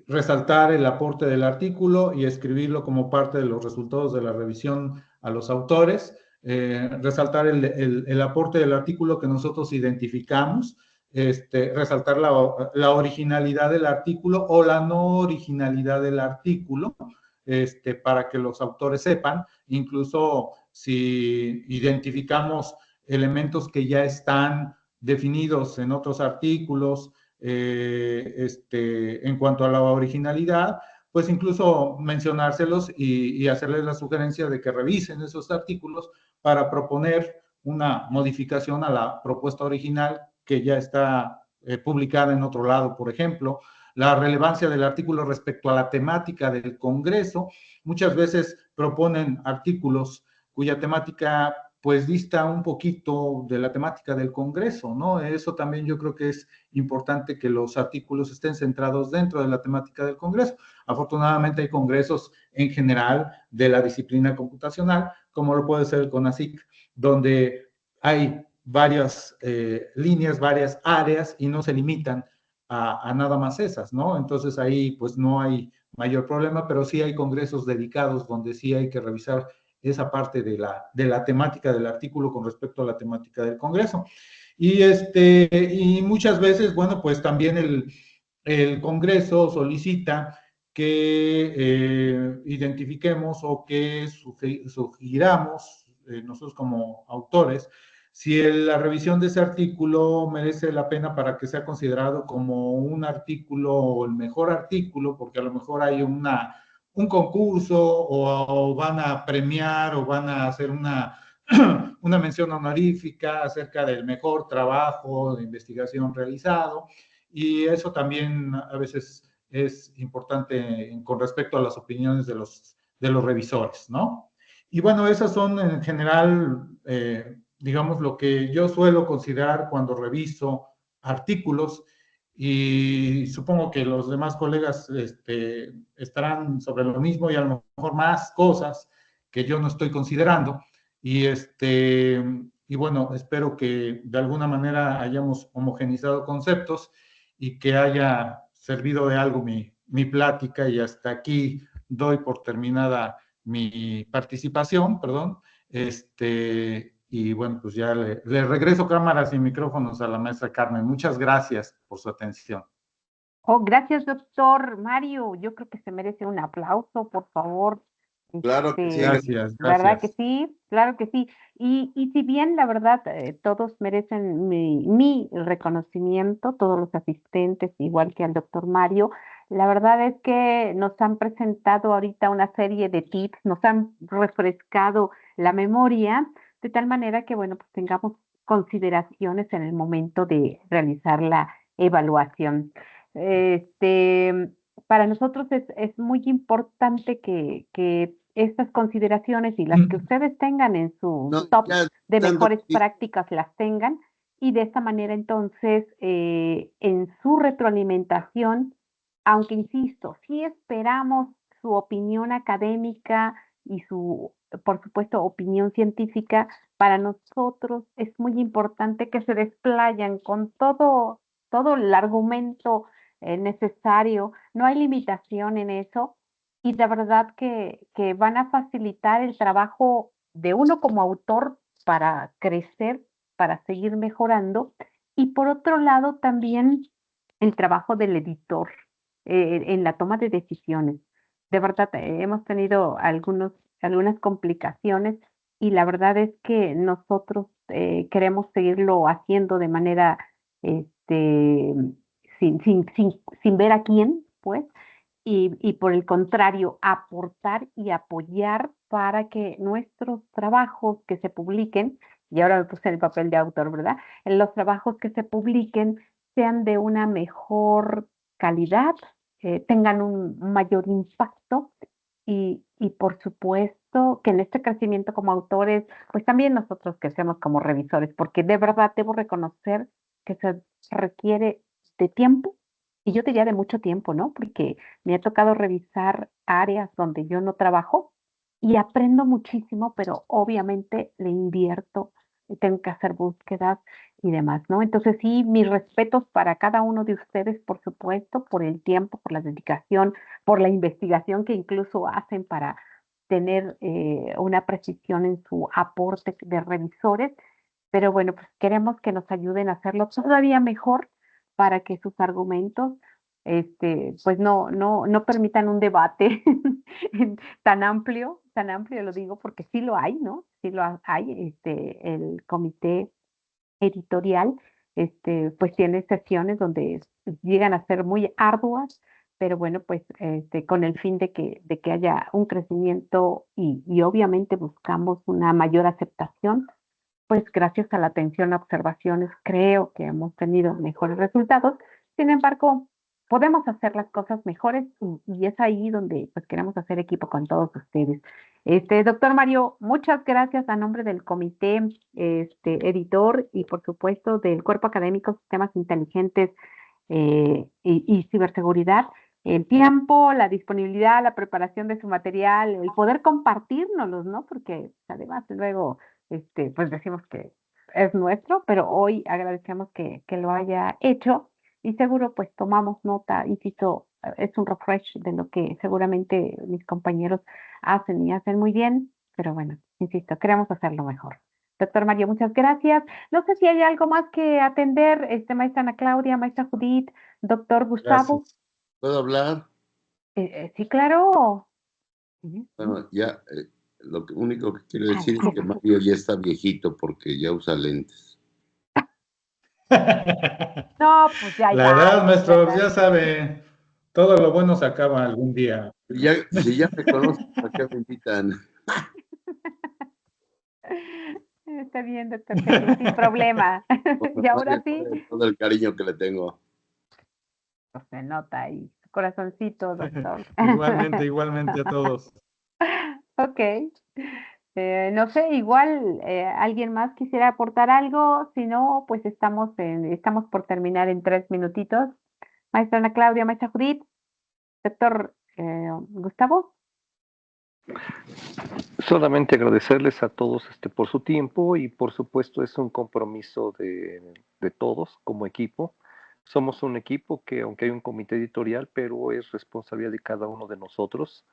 Speaker 4: resaltar el aporte del artículo y escribirlo como parte de los resultados de la revisión a los autores, resaltar el aporte del artículo que nosotros identificamos, resaltar la originalidad del artículo o la no originalidad del artículo, para que los autores sepan, incluso si identificamos elementos que ya están definidos en otros artículos, en cuanto a la originalidad, pues incluso mencionárselos y hacerles la sugerencia de que revisen esos artículos para proponer una modificación a la propuesta original que ya está publicada en otro lado, por ejemplo. La relevancia del artículo respecto a la temática del Congreso. Muchas veces proponen artículos cuya temática pues dista un poquito de la temática del Congreso, ¿no? Eso también yo creo que es importante que los artículos estén centrados dentro de la temática del Congreso. Afortunadamente hay congresos en general de la disciplina computacional, como lo puede ser el CONACYT, donde hay varias líneas, varias áreas y no se limitan a nada más esas, ¿no? Entonces ahí pues no hay mayor problema, pero sí hay congresos dedicados donde sí hay que revisar esa parte de la temática del artículo con respecto a la temática del Congreso. Y muchas veces, bueno, pues también el Congreso solicita que identifiquemos o que sugiramos nosotros como autores si la revisión de ese artículo merece la pena para que sea considerado como un artículo o el mejor artículo, porque a lo mejor hay un concurso o van a premiar o van a hacer una mención honorífica acerca del mejor trabajo de investigación realizado, y eso también a veces es importante con respecto a las opiniones de los revisores, ¿no? Y bueno, esas son en general, digamos, lo que yo suelo considerar cuando reviso artículos, y supongo que los demás colegas estarán sobre lo mismo y a lo mejor más cosas que yo no estoy considerando. Y bueno, espero que de alguna manera hayamos homogenizado conceptos y que haya servido de algo mi plática, y hasta aquí doy por terminada mi participación, perdón, Y bueno, pues ya le regreso cámaras y micrófonos a la maestra Carmen. Muchas gracias por su atención.
Speaker 1: Oh, gracias, doctor Mario. Yo creo que se merece un aplauso, por favor.
Speaker 3: Claro que sí.
Speaker 4: Gracias,
Speaker 1: ¿Verdad que
Speaker 4: gracias.
Speaker 1: sí? Claro que sí. Y si bien la verdad todos merecen mi reconocimiento, todos los asistentes, igual que al doctor Mario, la verdad es que nos han presentado ahorita una serie de tips, nos han refrescado la memoria, de tal manera que, bueno, pues tengamos consideraciones en el momento de realizar la evaluación. Este, para nosotros es muy importante que estas consideraciones y las que ustedes tengan en su
Speaker 3: No,
Speaker 1: top
Speaker 3: ya
Speaker 1: de
Speaker 3: dando
Speaker 1: mejores
Speaker 3: tips.
Speaker 1: prácticas las tengan y de esta manera entonces en su retroalimentación, aunque insisto, sí esperamos su opinión académica y su, por supuesto, opinión científica, para nosotros es muy importante que se desplayan con todo el argumento necesario, no hay limitación en eso y de verdad que van a facilitar el trabajo de uno como autor para crecer, para seguir mejorando y por otro lado también el trabajo del editor en la toma de decisiones. De verdad, hemos tenido algunas complicaciones y la verdad es que nosotros queremos seguirlo haciendo de manera este, sin ver a quién, pues, y por el contrario, aportar y apoyar para que nuestros trabajos que se publiquen, y ahora me puse en el papel de autor, ¿verdad? En los trabajos que se publiquen sean de una mejor calidad, tengan un mayor impacto y por supuesto que en este crecimiento como autores, pues también nosotros crecemos como revisores, porque de verdad debo reconocer que se requiere de tiempo y yo diría de mucho tiempo, ¿no? Porque me ha tocado revisar áreas donde yo no trabajo y aprendo muchísimo, pero obviamente le invierto, tengo que hacer búsquedas y demás, ¿no? Entonces sí, mis respetos para cada uno de ustedes, por supuesto, por el tiempo, por la dedicación, por la investigación que incluso hacen para tener una precisión en su aporte de revisores, pero bueno, pues queremos que nos ayuden a hacerlo todavía mejor para que sus argumentos pues no permitan un debate tan amplio lo digo porque sí lo hay, ¿no? Sí lo hay, el comité editorial, pues tiene sesiones donde llegan a ser muy arduas, pero bueno, pues con el fin de que haya un crecimiento y obviamente buscamos una mayor aceptación, pues gracias a la atención a observaciones creo que hemos tenido mejores resultados. Sin embargo, podemos hacer las cosas mejores y es ahí donde pues queremos hacer equipo con todos ustedes. Doctor Mario, muchas gracias a nombre del comité editor y por supuesto del Cuerpo Académico Sistemas Inteligentes y Ciberseguridad. El tiempo, la disponibilidad, la preparación de su material, el poder compartírnoslos, ¿no? Porque además luego pues decimos que es nuestro, pero hoy agradecemos que lo haya hecho y seguro pues tomamos nota, insisto, es un refresh de lo que seguramente mis compañeros hacen y hacen muy bien, pero bueno, insisto, queremos hacerlo mejor. Doctor Mario, muchas gracias. No sé si hay algo más que atender, maestra Ana Claudia, maestra Judith, doctor Gustavo.
Speaker 4: Gracias.
Speaker 3: ¿Puedo hablar?
Speaker 1: Sí, claro.
Speaker 3: Bueno, ya lo único que quiero decir
Speaker 1: Ah,
Speaker 3: es que Mario ya está viejito porque ya usa lentes.
Speaker 1: No, pues ya hay
Speaker 4: La edad,
Speaker 1: varios,
Speaker 4: maestro,
Speaker 1: ¿verdad?
Speaker 4: ya sabe, todo lo bueno se acaba algún día.
Speaker 3: Ya, si ya me conocen, ¿para qué me invitan?
Speaker 1: Está bien, doctor Jesús, sin problema.
Speaker 3: Bueno,
Speaker 1: Y ahora
Speaker 3: Mario
Speaker 1: sí,
Speaker 3: sabe todo el cariño que le tengo.
Speaker 1: pues se nota ahí, su corazoncito, doctor.
Speaker 4: Igualmente a todos.
Speaker 1: Ok. No sé, igual alguien más quisiera aportar algo, si no, pues estamos por terminar en 3 minutitos. Maestra Ana Claudia, maestra Judith, doctor Gustavo.
Speaker 2: Solamente agradecerles a todos por su tiempo y por supuesto es un compromiso de todos como equipo. Somos un equipo que aunque hay un comité editorial, pero es responsabilidad de cada uno de nosotros,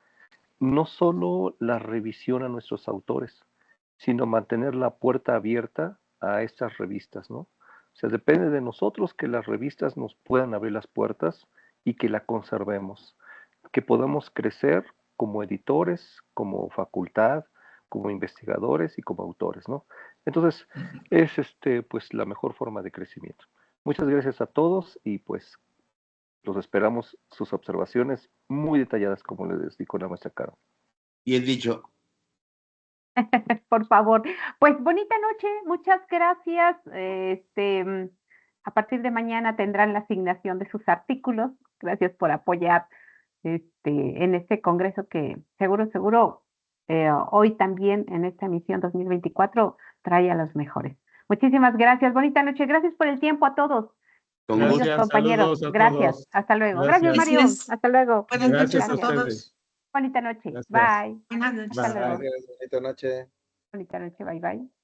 Speaker 2: no solo la revisión a nuestros autores, sino mantener la puerta abierta a estas revistas, ¿no? O sea, depende de nosotros que las revistas nos puedan abrir las puertas y que la conservemos, que podamos crecer como editores, como facultad, como investigadores y como autores, ¿no? Entonces, es pues la mejor forma de crecimiento. Muchas gracias a todos y pues los esperamos sus observaciones muy detalladas, como les dijo la maestra Caro.
Speaker 3: Bien dicho.
Speaker 1: Por favor. Pues bonita noche, muchas gracias. A partir de mañana tendrán la asignación de sus artículos. Gracias por apoyar en este congreso que seguro, hoy también en esta emisión 2024 trae a los mejores. Muchísimas gracias, bonita noche. Gracias por el tiempo a todos.
Speaker 3: Con
Speaker 1: Queridos
Speaker 3: gusto.
Speaker 1: compañeros,
Speaker 4: saludos a
Speaker 1: gracias.
Speaker 4: todos.
Speaker 1: Hasta luego.
Speaker 4: Gracias.
Speaker 1: Gracias, Mario.
Speaker 7: Gracias.
Speaker 1: Hasta luego.
Speaker 7: Buenas noches
Speaker 4: Gracias
Speaker 7: a
Speaker 4: a
Speaker 7: todos.
Speaker 4: ustedes.
Speaker 1: Bonita noche.
Speaker 4: Gracias.
Speaker 1: Bye.
Speaker 7: Buenas noches.
Speaker 1: Hasta luego.
Speaker 8: Gracias, bonita noche.
Speaker 1: Bonita noche. Bye, bye.